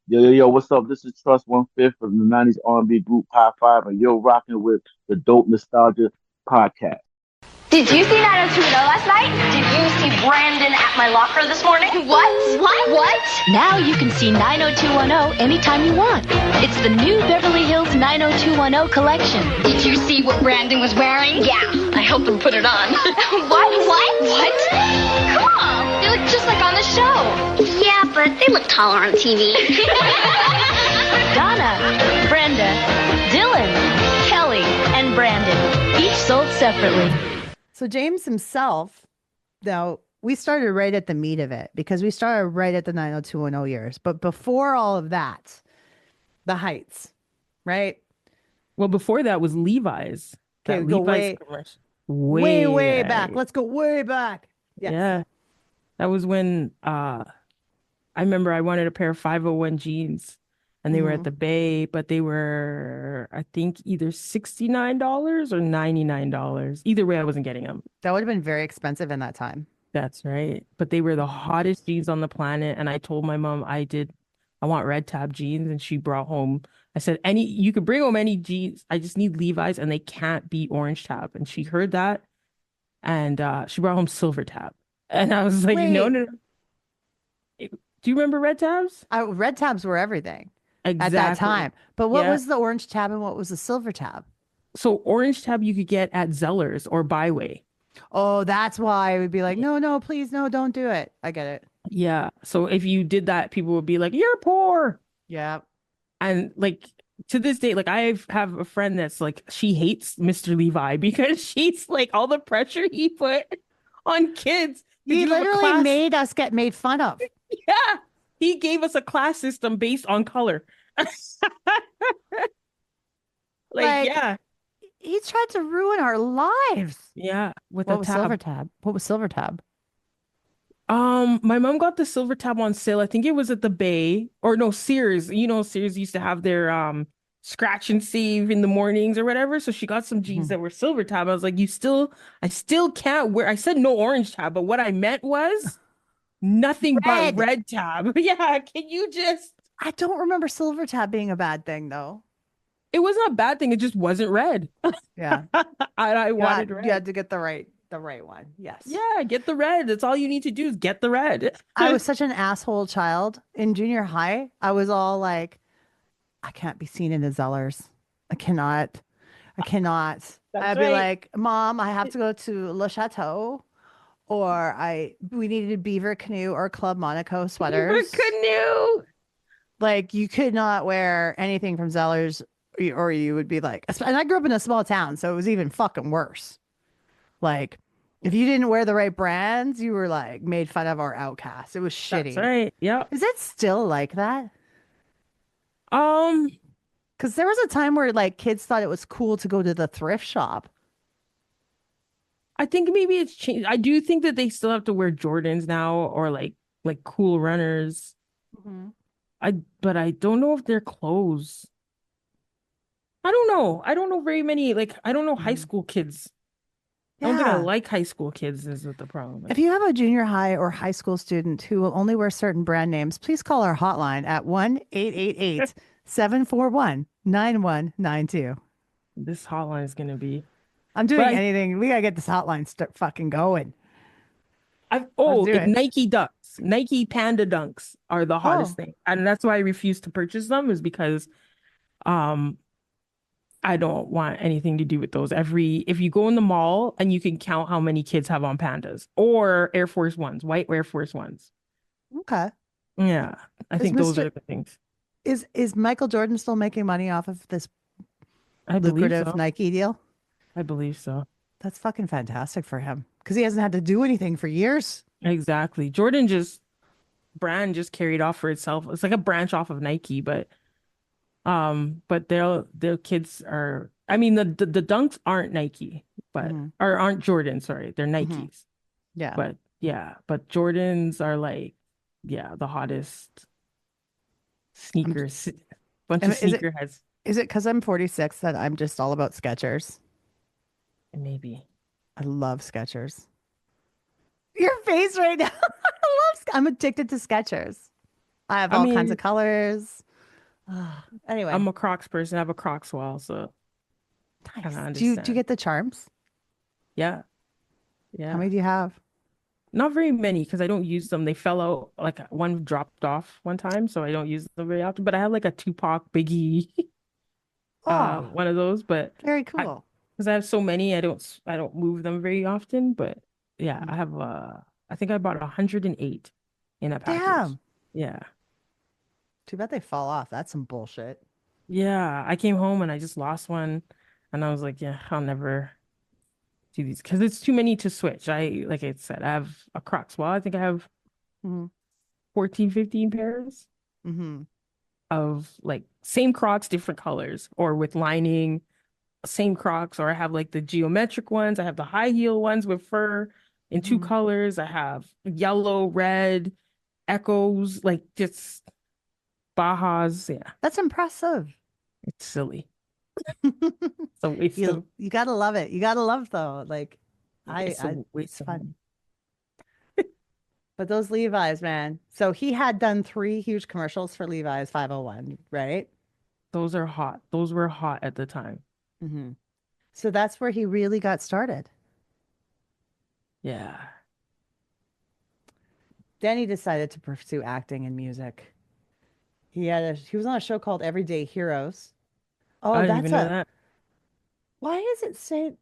Yo, what's up? This is Trust 1/5 of the 90s R&B group High Five, and you're rocking with the Dope Nostalgia podcast. Did you see 90210 last night? Did you see Brandon at my locker this morning? What? Now you can see 90210 anytime you want. It's the new Beverly Hills 90210 collection. Did you see what Brandon was wearing? Yeah, I helped him put it on. What? Come on, they look just like on the show. Yeah, but they look taller on TV. Donna, Brenda, Dylan, Kelly, and Brandon, each sold separately. So James himself, now we started right at the meat of it because we started right at the 90210 years. But before all of that, the Heights, right? Well, before that was Levi's. Okay, That go Levi's commercial. way back. Let's go way back. Yes. Yeah. That was when I remember I wanted a pair of 501 jeans and they were at the Bay, but they were, I think, either $69 or $99. Either way, I wasn't getting them. That would have been very expensive in that time. That's right. But they were the hottest jeans on the planet. And I told my mom I want red tab jeans. And she brought home, I said, you could bring home any jeans. I just need Levi's and they can't be orange tab. And she heard that. And she brought home silver tab. And I was like, no. Do you remember red tabs? Red tabs were everything. Exactly. At that time. But what was the orange tab and what was the silver tab? So orange tab you could get at Zellers or Byway. Oh, that's why I would be like, no, please, no, don't do it. I get it. Yeah. So if you did that, people would be like, you're poor. Yeah. And like to this day, like I have a friend that's like she hates Mr. Levi because she's like all the pressure he put on kids to He do a literally class. made us get made fun of. Yeah, he gave us a class system based on color. Like, Like yeah, he tried to ruin our lives. yeah, with a What was Silver tab. Tab? What was Silver Tab? My mom got the silver tab on sale. I think it was at the Bay or no, Sears. You know, Sears used to have their scratch and save in the mornings or whatever. So she got some jeans Mhm. that were silver tab. I was like, I still can't wear. I said no orange tab, but what I meant was nothing but Red. red tab. Yeah, can you just I don't remember Silver Tab being a bad thing though. it wasn't a bad thing, it just wasn't red. Yeah. I wanted You red. had to get the right one. Yes. Yeah, get the red. That's all you need to do is get the red. I was such an asshole child in junior high. I was all like, I can't be seen in the Zellers. I cannot. I cannot. That's I'd be right. like, Mom, I have to go to Le Chateau, or we needed Beaver Canoe or Club Monaco Beaver sweaters. canoe. Like you could not wear anything from Zellers, or you would be like, and I grew up in a small town, so it was even fucking worse. Like, if you didn't wear the right brands, you were like made fun of or outcast. It was That's shitty. right. Yep. Is it still like that? Um, Because there was a time where like kids thought it was cool to go to the thrift shop. I think maybe it's changed. I do think that they still have to wear Jordans now or like cool runners. Mhm. But I don't know if they're clothes. I don't know. I don't know very many. Like I don't know high Mhm. school kids. I don't think I Yeah. like high school kids. Is what the problem If is. you have a junior high or high school student who will only wear certain brand names, please call our hotline at 1-888-741-9192. This hotline is gonna be. I'm But doing anything. We gotta get this hotline start fucking going. Let's do It's it. Nike Ducks. Nike Panda Dunks are the hottest Oh, thing, and that's why I refuse to purchase them. Is because um I don't want anything to do with those. If you go in the mall and you can count how many kids have on pandas or Air Force Ones, white Air Force Ones. okay. Yeah, I Is think those Mr. are the things. Is Michael Jordan still making money off of this I believe lucrative so. Nike deal? I believe so. That's fucking fantastic for him because he hasn't had to do anything for years. Exactly. Brand just carried off for itself. It's like a branch off of Nike, but their kids are I mean the Dunks aren't Nike, but Hmm. or aren't Jordan, sorry. They're Hmm. Nikes. Yeah. But yeah, but Jordans are like yeah, the hottest I'm, j- sneakers. Bunch of is it sneakerheads, because I'm 46 that I'm just all about Skechers? maybe. I love Skechers. Your face right now. I'm addicted to Skechers. I have I all kinds of mean, colors. Anyway, I'm a Crocs person. I have a Crocs wall, so kind nice. of Do you understand. get the charms? Yeah, How yeah. many do you have? Not very many because I don't use them. They fell out. Like one dropped off one time, so I don't use them very often. But I have like a Tupac Biggie, Oh, one of those. But very I cool. because I have so many, I don't move them very often. But yeah, Mm. I have I think I bought 108 in a package. Damn. Yeah. Too bad they fall off. That's some bullshit. Yeah, I came home and I just lost one, and I was like, yeah, I'll never do these because it's too many to switch. Like I said, I have a Crocs. Well, I think I have Hmm. 14, 15 pairs Hmm. of like same Crocs, different colors, or with lining, same Crocs, or I have like the geometric ones. I have the high heel ones with fur in two Hmm. colors. I have yellow, red, echoes, like just Bajas. Yeah, That's impressive. it's silly. It's a waste of You gotta love it. You gotta love though. Like it's a it's waste of fun. money. But those Levi's, man. So he had done 3 huge commercials for Levi's 501, right? Those are hot. Those were hot at the time. Hmm. So that's where he really got started. Yeah. Then he decided to pursue acting and music. He was on a show called Everyday Heroes. I Oh, didn't even know that. why does it say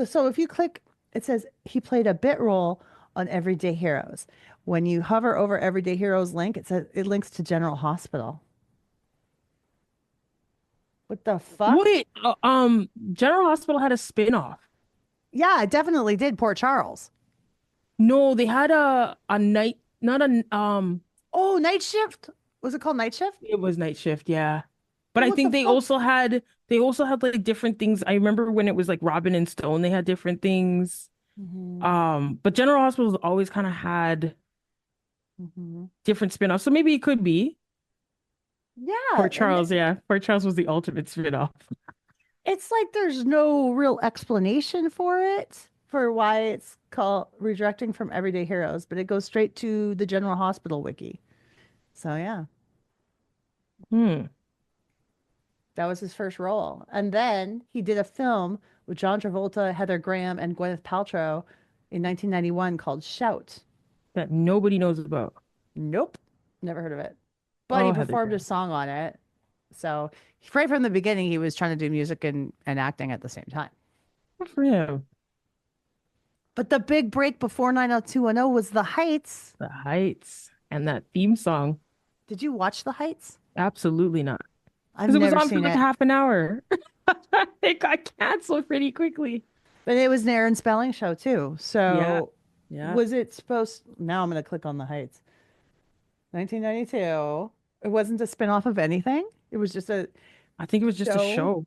so if you click, it says he played a bit role on Everyday Heroes. When you hover over Everyday Heroes link, it says it links to General Hospital. What the fuck? Wait, General Hospital had a spin-off. Yeah, it definitely did. Port Charles. No, they had a night, not a Oh, Night Shift. Was it called Night Shift? it was Night Shift, yeah. But Oh, I what the think fuck? they also had like different things. I remember when it was like Robin and Stone, they had different things. Mhm. But General Hospital's always kind of had Mhm. different spin-offs. So maybe it could be Yeah, Port Charles, yeah. Port Charles was the ultimate spin-off. it's like there's no real explanation for it, for why it's called redirecting from Everyday Heroes, but it goes straight to the General Hospital wiki. So yeah, Hmm. that was his first role. And then he did a film with John Travolta, Heather Graham, and Gwyneth Paltrow in 1991 called Shout. That nobody knows about. Nope, never heard of it. But he Oh, Heather performed a Graham. song on it. So right from the beginning, he was trying to do music and acting at the same time. Good for him. But the big break before 90210 was The Heights. The Heights and that theme song. Did you watch The Heights? Absolutely not. I've Because it was never on for seen like it. half an hour. It got canceled pretty quickly. But it was an Aaron Spelling show too. Yeah. So Yeah. was it supposed now I'm gonna click on The Heights. 1992. It wasn't a spin-off of anything. It was just a I think it was just a show. show.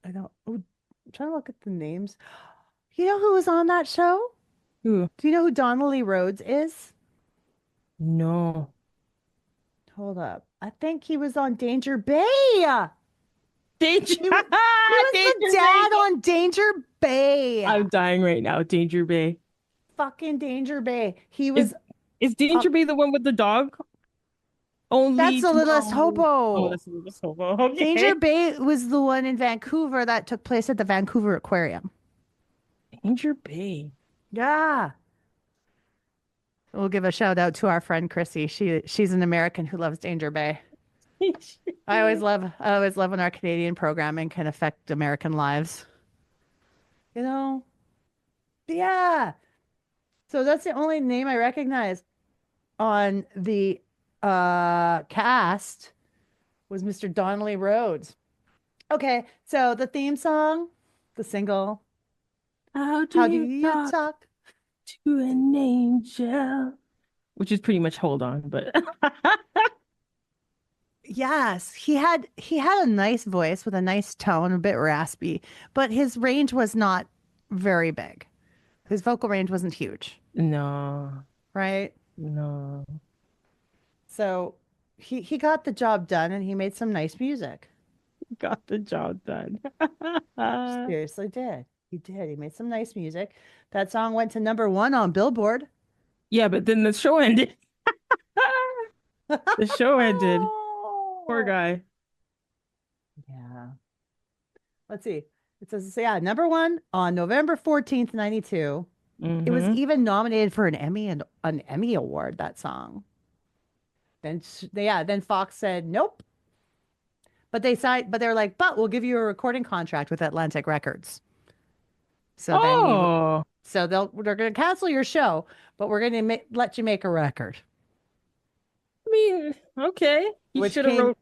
I don't I'm trying to look at the names. You know who was on that show? Ooh, Do you know who Donnelly Rhodes is? no. Hold up. I think he was on Danger Bay. Danger. He was the Danger dad Bay. on Danger Bay. I'm dying right now. Danger Bay. Fucking Danger Bay. He was. Is Danger Bay the one with the dog? Only That's the Littlest tomorrow. Hobo. Oh, that's the Littlest Hobo. Okay. Danger Bay was the one in Vancouver that took place at the Vancouver Aquarium. Danger Bay. Yeah. We'll give a shout out to our friend Chrissy. She's an American who loves Danger Bay. I always love when our Canadian programming can affect American lives. You know? Yeah. So that's the only name I recognize on the cast was Mr. Donnelly Rhodes. Okay, so the theme song, the single, How How do Do you You talk Talk? to an angel? Which is pretty much hold on, but Yes, he had a nice voice with a nice tone, a bit raspy, but his range was not very big. His vocal range wasn't huge, no, right? no. So he got the job done and he made some nice music. Got the job done. Seriously did. He did. He made some nice music. That song went to #1 on Billboard. Yeah, but then the show ended. The show ended. Poor guy. Yeah. Let's see. It says, yeah, #1 on November 14th, 92. It was Mhm. even nominated for an Emmy award, that song. Then Fox said nope. But they're like, but we'll give you a recording contract with Atlantic Records. So Oh, so they're going to cancel your show, but we're going to let you make a record. I mean, okay. He Which should have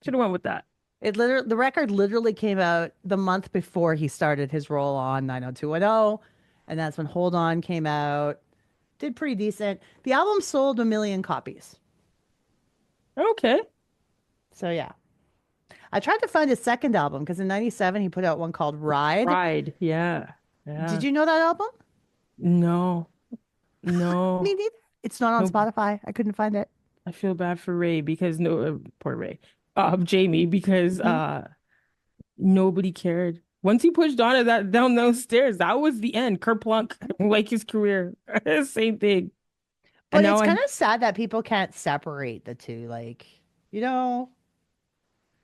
went with that. The record literally came out the month before he started his role on 90210, and that's when Hold On came out. Did pretty decent. The album sold 1 million copies. Okay. So yeah. I tried to find his second album because in 97 he put out one called Ride. Ride. Yeah. Yeah. Did you know that album? No. No. Me neither. It's not on Nope. Spotify. I couldn't find it. I feel bad for Ray because poor Ray. Jamie because nobody cared. Once he pushed Donna down those stairs, that was the end. Kerplunk, like his career. Same thing. But And now it's kind of sad that people can't separate the two. Like, you know,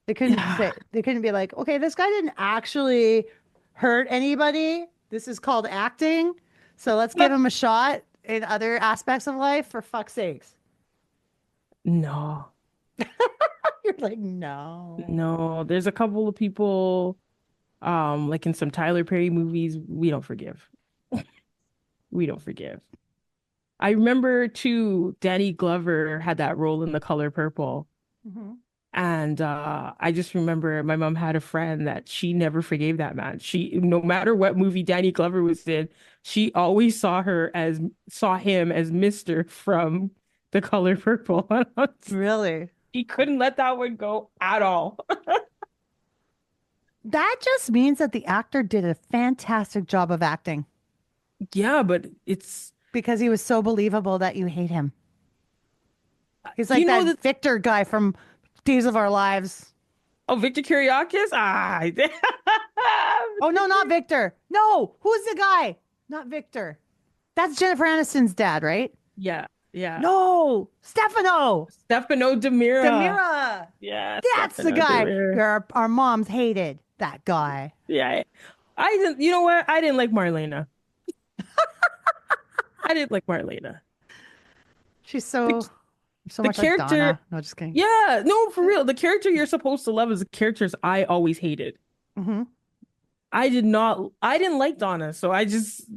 they couldn't be like, okay, this guy didn't actually hurt anybody. This is called acting. So let's give him a shot in other aspects of life for fuck's sakes. No. You're like, no. No. There's a couple of people, like in some Tyler Perry movies, we don't forgive. We don't forgive. I remember too, Danny Glover had that role in The Color Purple. Mm-hmm. And And I just remember my mom had a friend that she never forgave that man. No matter what movie Danny Glover was in, she always saw him as Mr. from The Color Purple. Really? He couldn't let that one go at all. That just means that the actor did a fantastic job of acting Yeah, but it's because he was so believable that you hate him. He's like you know that Victor guy from Days of Our Lives. Oh, Victor Kiriakis? Ah. Oh, no, not Victor. No, who's the guy? Not Victor. That's Jennifer Aniston's dad, right? Yeah, yeah. No, Stefano. Stefano Demira. Demira. Yeah. That's Stefano the guy Demira. our moms hated. That guy. Yeah. I didn't, you know what? I didn't like Marlena. I didn't like Marlena. She's so The much character, like Donna. No, just kidding. yeah, no, for real. The character you're supposed to love is the characters I always hated. Mm-hmm. I didn't like Donna, so I just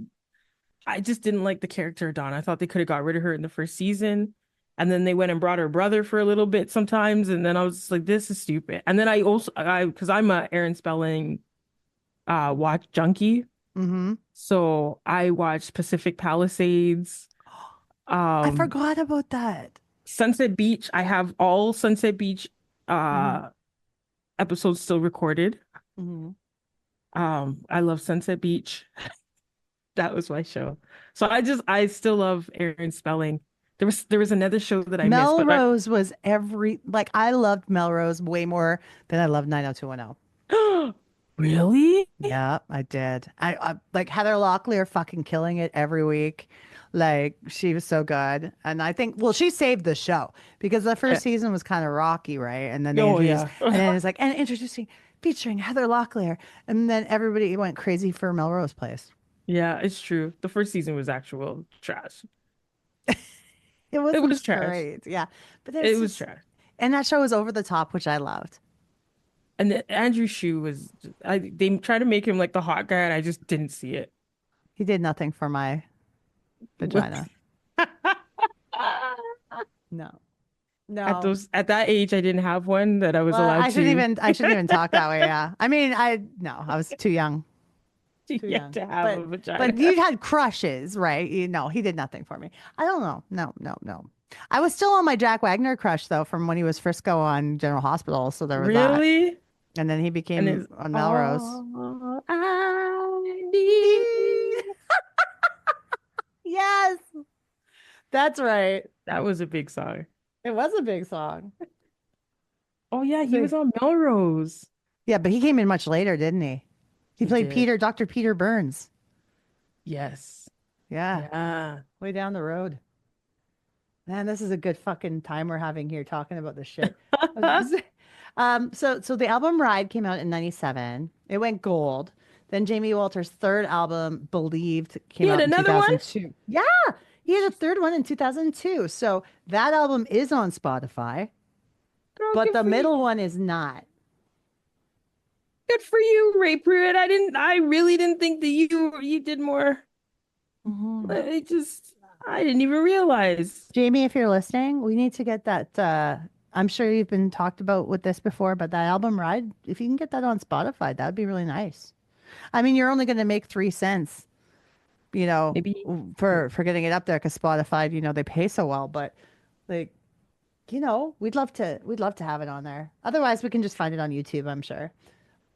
didn't like the character of Donna. I thought they could have got rid of her in the first season. And then they went and brought her brother for a little bit sometimes. And then I was just like, this is stupid. And then because I'm a Aaron Spelling watch junkie. Mm-hmm. So I watched Pacific Palisades. I forgot about that. Sunset Beach. I have all Sunset Beach episodes still recorded. Mm-hmm. I love Sunset Beach. That was my show. So I still love Aaron Spelling. There was another show that I missed. Melrose was I loved Melrose way more than I loved 90210. Really? Yeah, I did. I like Heather Locklear fucking killing it every week. Like she was so good. And I think she saved the show because the first season was kind of rocky, right? And then they and then it's like, and introducing featuring Heather Locklear. And then everybody went crazy for Melrose Place. Yeah, it's true. The first season was actual trash. It was trash. Great. Yeah. But it was trash. And that show was over the top, which I loved. And Andrew Shue was they tried to make him like the hot guy and I just didn't see it. He did nothing for my vagina. No. At that age I didn't have one that I was allowed I shouldn't even talk that way, yeah. I mean, I was too young. Too young to have a vagina. But you had crushes, right? He did nothing for me. I don't know. No. I was still on my Jack Wagner crush though from when he was Frisco on General Hospital, so there was really? that. And then he became on Melrose. I need. Yes. That's right. That was a big song. It was a big song. Oh yeah, he was on Melrose. Yeah, but he came in much later, didn't he? He played Dr. Peter Burns. Yes. Yeah. Yeah. Way down the road. Man, this is a good fucking time we're having here talking about this shit. So the album Ride came out in 97. It went gold. Then Jamie Walters' third album, Believed, came out in 2002. One? Yeah. He had a third one in 2002. So that album is on Spotify. Girl, but the middle one is not. Good for you, Ray Pruitt. I really didn't think that you did more. Mm-hmm. I didn't even realize. Jamie, if you're listening, we need to get that. I'm sure you've been talked about with this before, but that album Ride, if you can get that on Spotify, that'd be really nice. I mean, you're only going to make 3 cents, maybe for getting it up there because Spotify, they pay so well, but like, we'd love to have it on there. Otherwise, we can just find it on YouTube, I'm sure.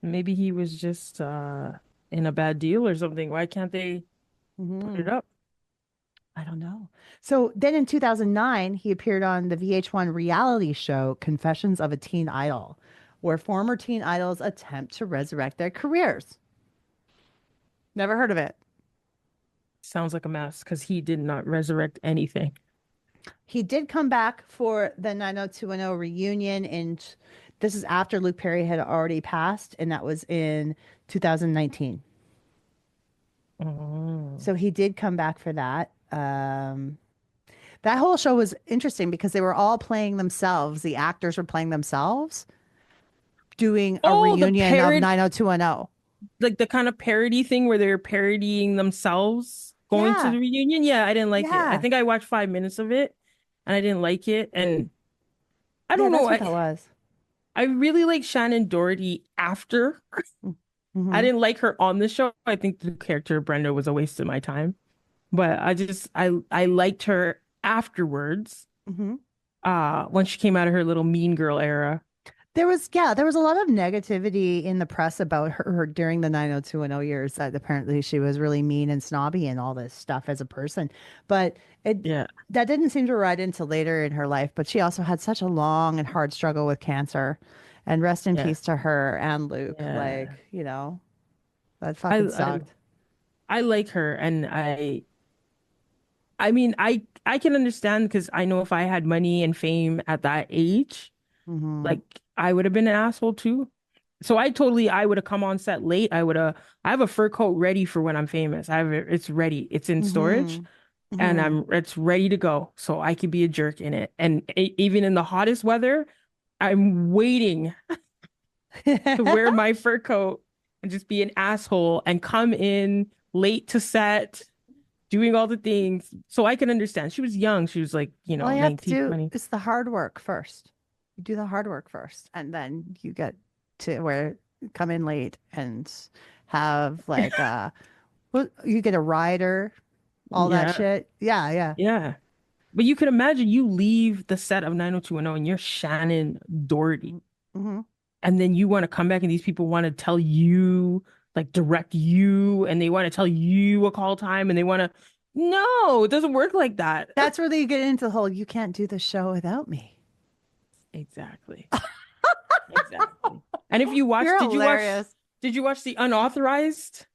Maybe he was just in a bad deal or something. Why can't they put it up? I don't know. So then in 2009, he appeared on the VH1 reality show Confessions of a Teen Idol, where former teen idols attempt to resurrect their careers. Never heard of it. Sounds like a mess because he did not resurrect anything. He did come back for the 90210 reunion this is after Luke Perry had already passed, and that was in 2019. Oh. So he did come back for that. That whole show was interesting because they were all playing themselves. The actors were playing themselves, doing a reunion of 90210. Like the kind of parody thing where they're parodying themselves going to the reunion. Yeah, I didn't like it. I think I watched 5 minutes of it and I didn't like it. And I don't know what that was. I really like Shannon Doherty after. I Mhm. didn't like her on the show. I think the character of Brenda was a waste of my time. But I liked her afterwards, Mhm. when she came out of her little mean girl era. There was a lot of negativity in the press about her during the 90210 years that apparently she was really mean and snobby and all this stuff as a person. But it Yeah. that didn't seem to ride into later in her life, but she also had such a long and hard struggle with cancer. And rest in Yeah. peace to her and Luke. Yeah. Like, that I fucking I sucked. I like her, and I mean, I can understand because I know if I had money and fame at that age, Hmm. like I would have been an asshole too. So I would have come on set late. I have a fur coat ready for when I'm famous. It's ready. It's in storage Hmm. and Hmm. it's ready to go. So I could be a jerk in it. And even in the hottest weather, I'm waiting to wear my fur coat and just be an asshole and come in late to set, doing all the things. So I can understand. She was young. She was like, All you have to 19, do 20. is the hard work first. You do the hard work first, and then you get to where come in late and have like well, you get a rider, all that Yeah. shit. Yeah, yeah. Yeah. But you can imagine you leave the set of 90210 and you're Shannon Doherty. Mm-hmm. And then you want to come back and these people want to tell you, like direct you, and they want to tell you a call time and they want to, no, it doesn't work like that. That's where they get into the whole you can't do the show without me. Exactly. Exactly. And if you watch, You're hilarious. did you watch the unauthorized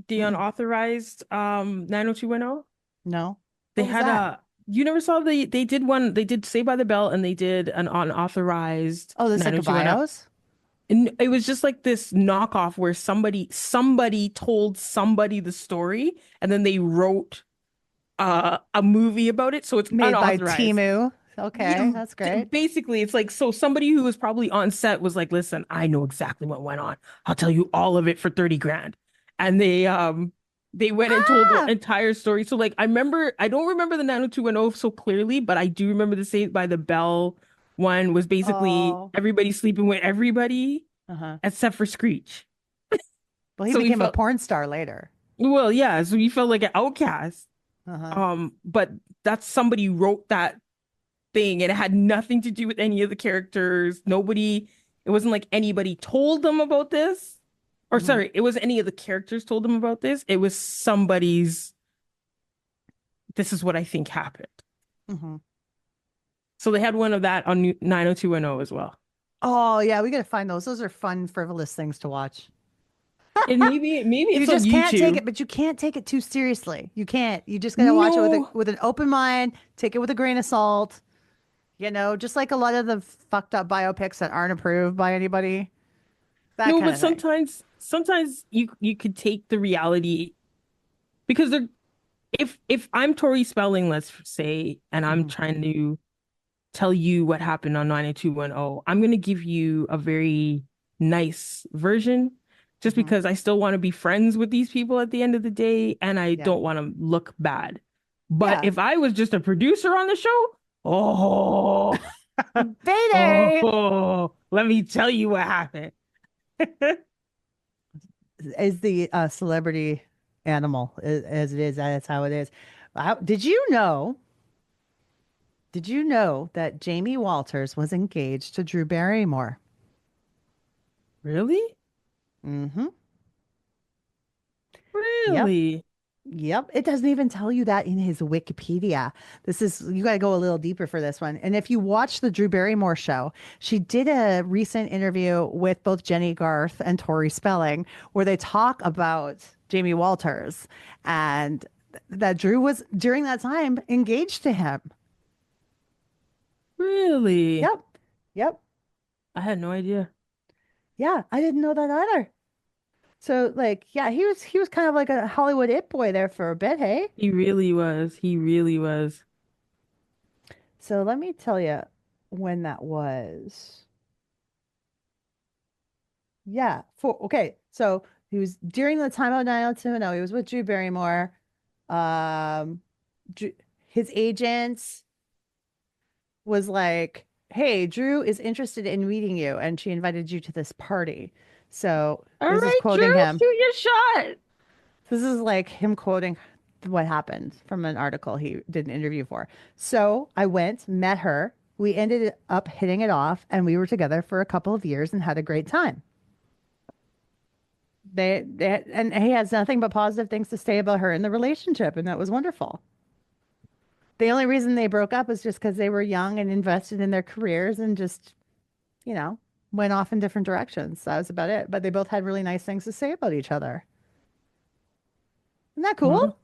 90210? No. They What was had that? a you never saw they did Saved by the Bell and they did an unauthorized Oh, the 90210. Bios? And it was just like this knockoff where somebody told somebody the story and then they wrote a movie about it. So it's Made by unauthorized. Timu. Okay, that's great. Basically, it's like so somebody who was probably on set was like, listen, I know exactly what went on. I'll tell you all of it for 30 grand. And they went and told the Ah! entire story. So like I don't remember the 90210 so clearly, but I do remember the Saved by the Bell one was basically Oh. everybody sleeping with everybody Uh-huh. except for Screech. Well, he So we became a felt porn star later. well, yeah, so we felt like an outcast. Uh-huh. But that's somebody wrote that thing and it had nothing to do with any of the characters. It wasn't like anybody told them about this. Or Mhm. sorry, it was any of the characters told them about this. It was somebody's, this is what I think happened. Mhm. So they had one of that on 90210 as well. Oh, yeah, we got to find those. Those are fun, frivolous things to watch. And maybe You it's on just can't take YouTube. it, but you can't take it too seriously. You can't. You just got to watch it No, with an open mind, take it with a grain of salt. Just like a lot of the fucked up biopics that aren't approved by anybody. That no, kind but of thing. sometimes you could take the reality because if I'm Tori Spelling, let's say, and I'm Mhm. trying to tell you what happened on 90210, I'm going to give you a very nice version just Mhm. because I still want to be friends with these people at the end of the day and I Yeah. don't want to look bad. But Yeah. if I was just a producer on the show, oh, Payday let me tell you what happened. is the celebrity animal as it is. That's how it is. Did you know? Did you know that Jamie Walters was engaged to Drew Barrymore? Really? Mm-hmm. Yep. Really? Yep. It doesn't even tell you that in his Wikipedia. You got to go a little deeper for this one. And if you watch the Drew Barrymore show, she did a recent interview with both Jenny Garth and Tori Spelling where they talk about Jamie Walters and that Drew was during that time engaged to him. Really? Yep. Yep. I had no idea. Yeah. I didn't know that either. So like, yeah, he was kind of like a Hollywood it boy there for a bit, hey? He really was. He really was. So let me tell you when that was. Yeah, okay. So he was during the time of 90210, he was with Drew Barrymore. Um Drew, his agent was like, hey, Drew is interested in meeting you, and she invited you to this party. So All this is right, quoting Drew, him. shoot your shot. This is like him quoting what happened from an article he did an interview for. So I went, met her. We ended up hitting it off, and we were together for a couple of years and had a great time. And he has nothing but positive things to say about her in the relationship, and that was wonderful. The only reason they broke up was just because they were young and invested in their careers and just, you know, went off in different directions. That was about it. But they both had really nice things to say about each other. Isn't that cool?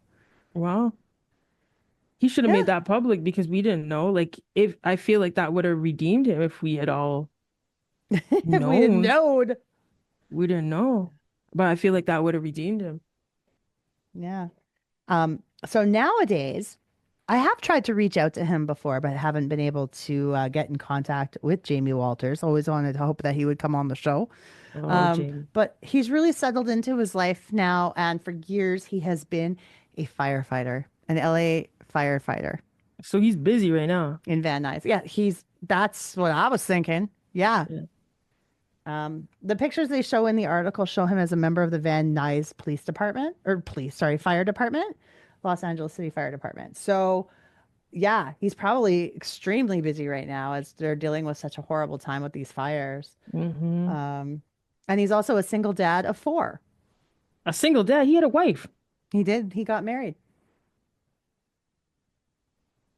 Wow. He should have Yeah. made that public because we didn't know. Like, if I feel like that would have redeemed him if we had all If we had known. known. We didn't know. But I feel like that would have redeemed him. Yeah. So nowadays, I have tried to reach out to him before, but haven't been able to get in contact with Jamie Walters. Always wanted to hope that he would come on the show. Oh, Jamie. But he's really settled into his life now, and for years he has been a firefighter, an LA firefighter So he's busy right now. in Van Nuys. Yeah, that's what I was thinking. Yeah. Yeah. The pictures they show in the article show him as a member of the Van Nuys Fire Department, Los Angeles City Fire Department. So, yeah, he's probably extremely busy right now as they're dealing with such a horrible time with these fires. Mm-hmm. And he's also a single dad of 4. A single dad. He had a wife. He did. He got married.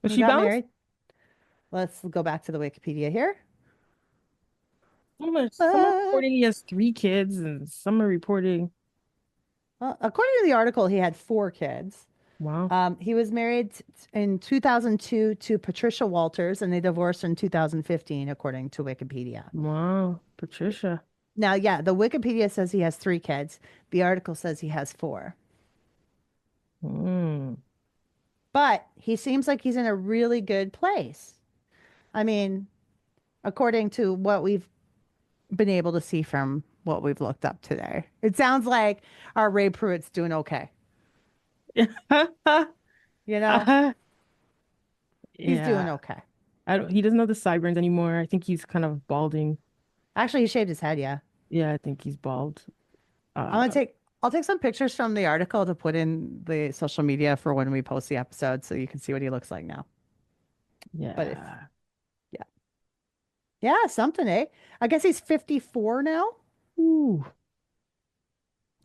Was He she got bounced? married. Let's go back to the Wikipedia here. Some are reporting he has 3 kids, and some are reporting. Well, according to the article, he had 4 kids. Wow. He was married in 2002 to Patricia Walters, and they divorced in 2015, according to Wikipedia. Wow. Patricia. Now, yeah, the Wikipedia says he has 3 kids. The article says he has 4. But he seems like he's in a really good place. I mean, according to what we've been able to see from what we've looked up today, it sounds like our Ray Pruitt's doing okay. You know, he's doing okay. He doesn't have the sideburns anymore. I think he's kind of balding. Actually, he shaved his head. Yeah. Yeah, I think he's bald. I'll take some pictures from the article to put in the social media for when we post the episode, so you can see what he looks like now. Yeah. But yeah, something, eh? I guess he's 54 now. Ooh.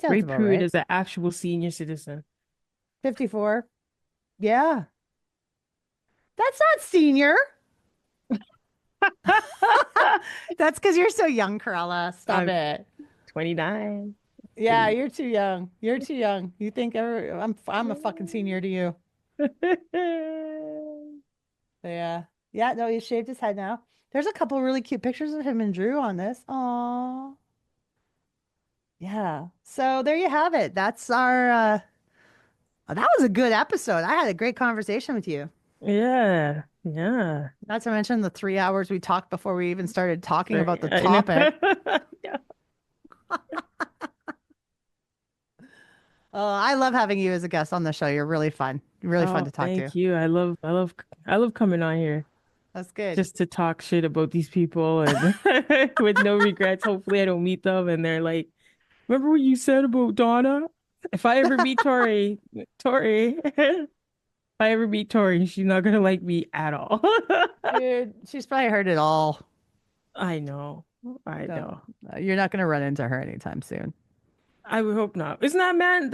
Sounds Ray about Pruitt right. is an actual senior citizen. 54. Yeah. That's not senior. That's because you're so young, Karella. Stop it. 29. Yeah, you're too young. You're too young. You think I'm a fucking senior to you. Yeah. Yeah, no, he shaved his head now. There's a couple really cute pictures of him and Drew on this. Aww. Yeah. So there you have it. That's our that was a good episode. I had a great conversation with you. Yeah. Yeah. Not to mention the 3 hours we talked before we even started talking about the topic. Oh, I love having you as a guest on the show. You're really fun. Really fun to talk to. Thank you. I love coming on here. That's good. Just to talk shit about these people and with no regrets. Hopefully I don't meet them and they're like, remember what you said about Donna? If I ever meet Tori, if I ever meet Tori, she's not gonna like me at all. Dude, she's probably heard it all. I know. I know. You're not going to run into her anytime soon. I would hope not. Isn't that man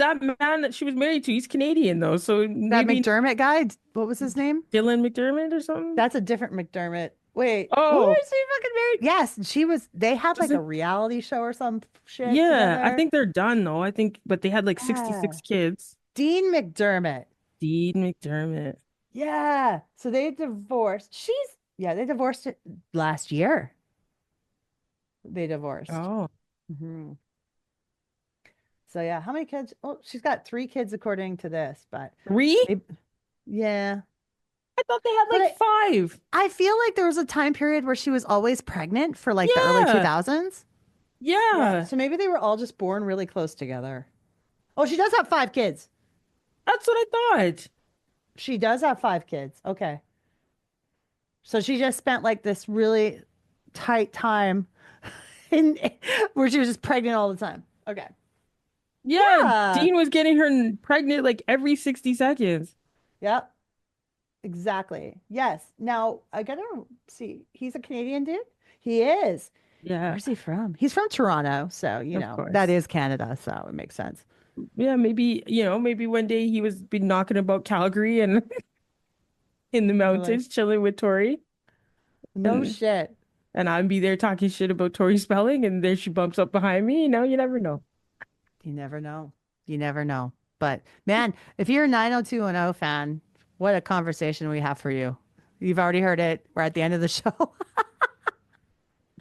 that she was married to? He's Canadian though, so That maybe McDermott guy, what was his name? Dylan McDermott or something. That's a different McDermott. Wait, Oh. who is he fucking married? Yes, she was. They had like Was a reality show or some shit. Yeah, I together. think they're done though. I think, but they had like 66 kids. Dean McDermott. Dean McDermott. Yeah. So they divorced. They divorced it last year. They divorced. Oh. Mm-hmm. So yeah, how many kids? Oh, she's got 3 kids according to this, but 3? Yeah. I thought they had like 5. I feel like there was a time period where she was always pregnant for like the early 2000s. Yeah. So maybe they were all just born really close together. Oh, she does have 5 kids. That's what I thought. She does have 5 kids. Okay. So she just spent like this really tight time in where she was just pregnant all the time. Okay. Yeah, Dean was getting her pregnant like every 60 seconds. Yep. Exactly. Yes. Now I gotta see. He's a Canadian dude. He is. Yeah. Where's he from? He's from Toronto, so you Of know course. that is Canada, so it makes sense. Yeah, maybe, maybe one day he was been knocking about Calgary and in the mountains chilling with Tori. No And- shit. And I'd be there talking shit about Tori Spelling, and there she bumps up behind me. You never know. You never know. You never know. But man, if you're a 90210 fan, what a conversation we have for you. You've already heard it. We're at the end of the show.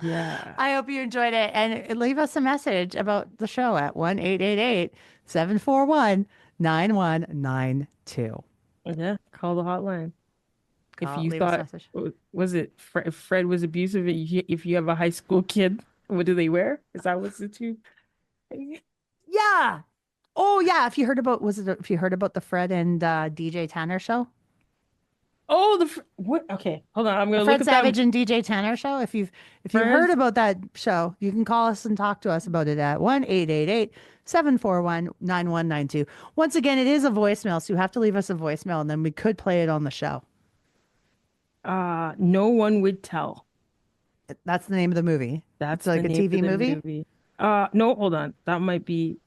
Yeah. I hope you enjoyed it. And leave us a message about the show at 1-888-741-9192. Yeah, call the hotline. If you leave us a thought, message. was it Fred was abusive, if you have a high school kid, what do they wear? Is that what's the two? Yeah. Oh yeah. If you heard about the Fred and DJ Tanner show? Oh, what? Okay, hold on. I'm gonna Fred look up Savage that. and DJ Tanner show. If you've heard about that show, you can call us and talk to us about it at 1-888-741-9192. Once again, it is a voicemail, so you have to leave us a voicemail, and then we could play it on the show. No one would tell. That's the name of the movie. That's like the a name TV of the movie? No, hold on. That might be.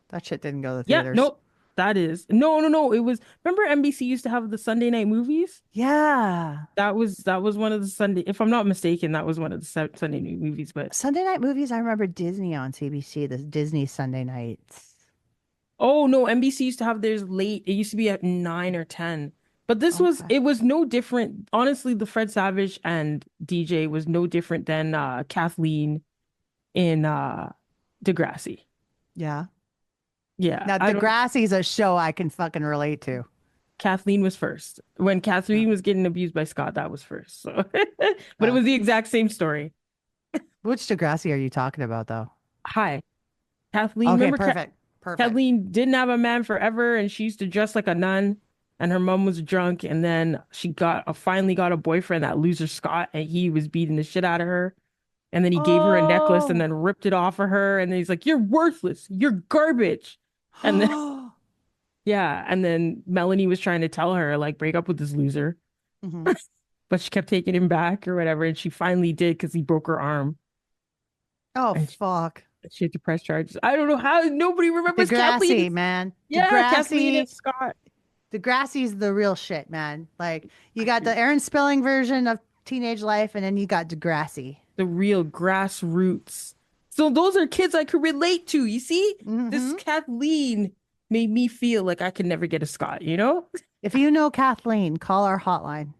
That shit didn't go to the Yeah, theaters. no, that is no. It was. Remember NBC used to have the Sunday night movies. Yeah. That was one of the Sunday. If I'm not mistaken, that was one of the Sunday night movies. But Sunday night movies, I remember Disney on CBC, the Disney Sunday nights. oh no, NBC used to have theirs late. It used to be at 9 or 10. But it was no different. Honestly, the Fred Savage and DJ was no different than Kathleen in Degrassi. Yeah. Yeah. Now, Degrassi's a show I can fucking relate to. Kathleen was first. When Kathleen was getting abused by Scott, that was first. So but it was the exact same story. Which Degrassi are you talking about, though? Hi. Kathleen. Okay, remember perfect. Kathleen didn't have a man forever, and she used to dress like a nun, and her mom was drunk, and then she finally got a boyfriend, that loser Scott, and he was beating the shit out of her. And then he gave her a necklace and then ripped it off of her, and then he's like, "You're worthless. You're garbage." And then yeah, and then Melanie was trying to tell her, like, break up with this loser. Mhm. But she kept taking him back or whatever, and she finally did because he broke her arm. Oh, And fuck. She had to press charges. I don't know how nobody remembers Degrassi, Kathleen. man. Yeah, Kathleen Degrassi. and Scott. Degrassi's the real shit, man. Like, you got the Aaron Spelling version of teenage life, and then you got Degrassi. The real grassroots. So those are kids I could relate to. You see, this Kathleen made me feel like I could never get a Scott. If you know Kathleen, call our hotline.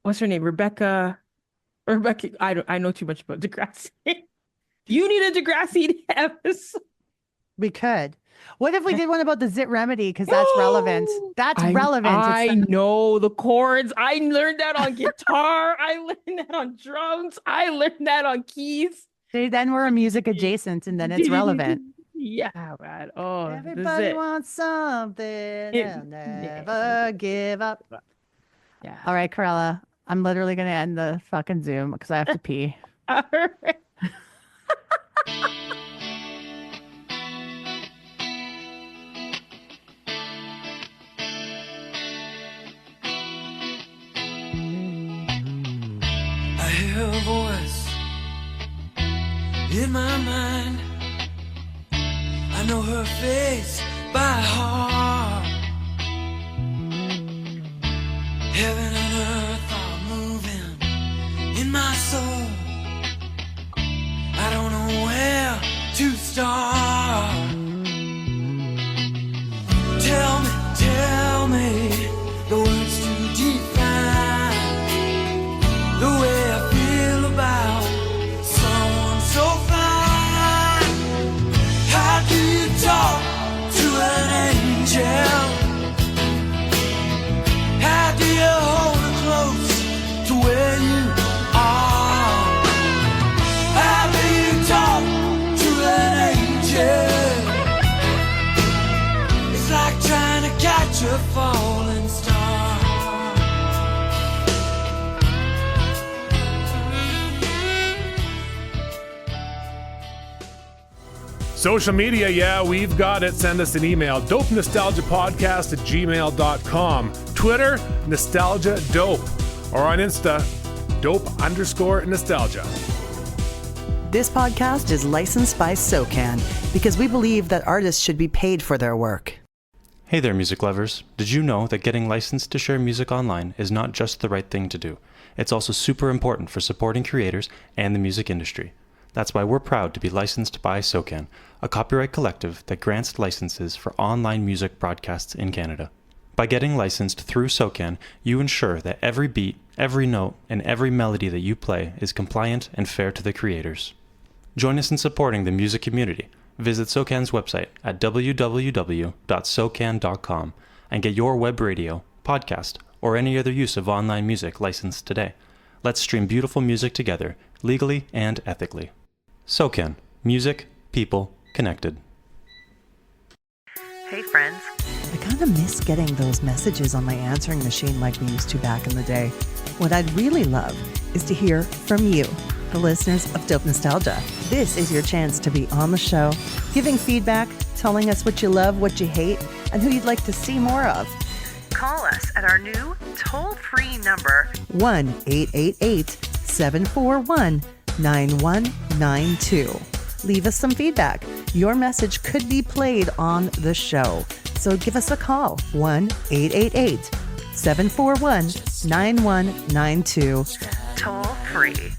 What's her name? Rebecca. I know too much about Degrassi. You need a Degrassi episode. We could. What if we did one about the Zit Remedy? Because that's relevant. That's relevant. I know the chords. I learned that on guitar. I learned that on drums. I learned that on keys. Then we're a music adjacent, and then it's relevant. Yeah, man. Oh, Everybody wants something. They'll never give up. Yeah. All right, Karella. I'm literally going to end the fucking Zoom because I have to pee. All right. I hear a voice in my mind. I know her face by heart. Heaven and earth are moving in my soul. I don't know where to start. Tell me the words to define the way I feel about someone so fine. How do you talk to an angel? How do you hold Social media, yeah, we've got it. Send us an email, dopenostalgiapodcast@gmail.com. Twitter, Nostalgia Dope. Or on Insta, dope_nostalgia. This podcast is licensed by SOCAN because we believe that artists should be paid for their work. Hey there, music lovers. Did you know that getting licensed to share music online is not just the right thing to do? It's also super important for supporting creators and the music industry. That's why we're proud to be licensed by SOCAN, a copyright collective that grants licenses for online music broadcasts in Canada. By getting licensed through SOCAN, you ensure that every beat, every note, and every melody that you play is compliant and fair to the creators. Join us in supporting the music community. Visit SOCAN's website at www.socan.com and get your web radio, podcast, or any other use of online music licensed today. Let's stream beautiful music together, legally and ethically. SOCAN. Music, people, connected. Hey friends. I kind of miss getting those messages on my answering machine like we used to back in the day. What I'd really love is to hear from you, the listeners of Dope Nostalgia. This is your chance to be on the show, giving feedback, telling us what you love, what you hate, and who you'd like to see more of. Call us at our new toll-free number, 1-888-741-9192. Leave us some feedback. Your message could be played on the show. So give us a call, 1-888-741-9192. Toll free.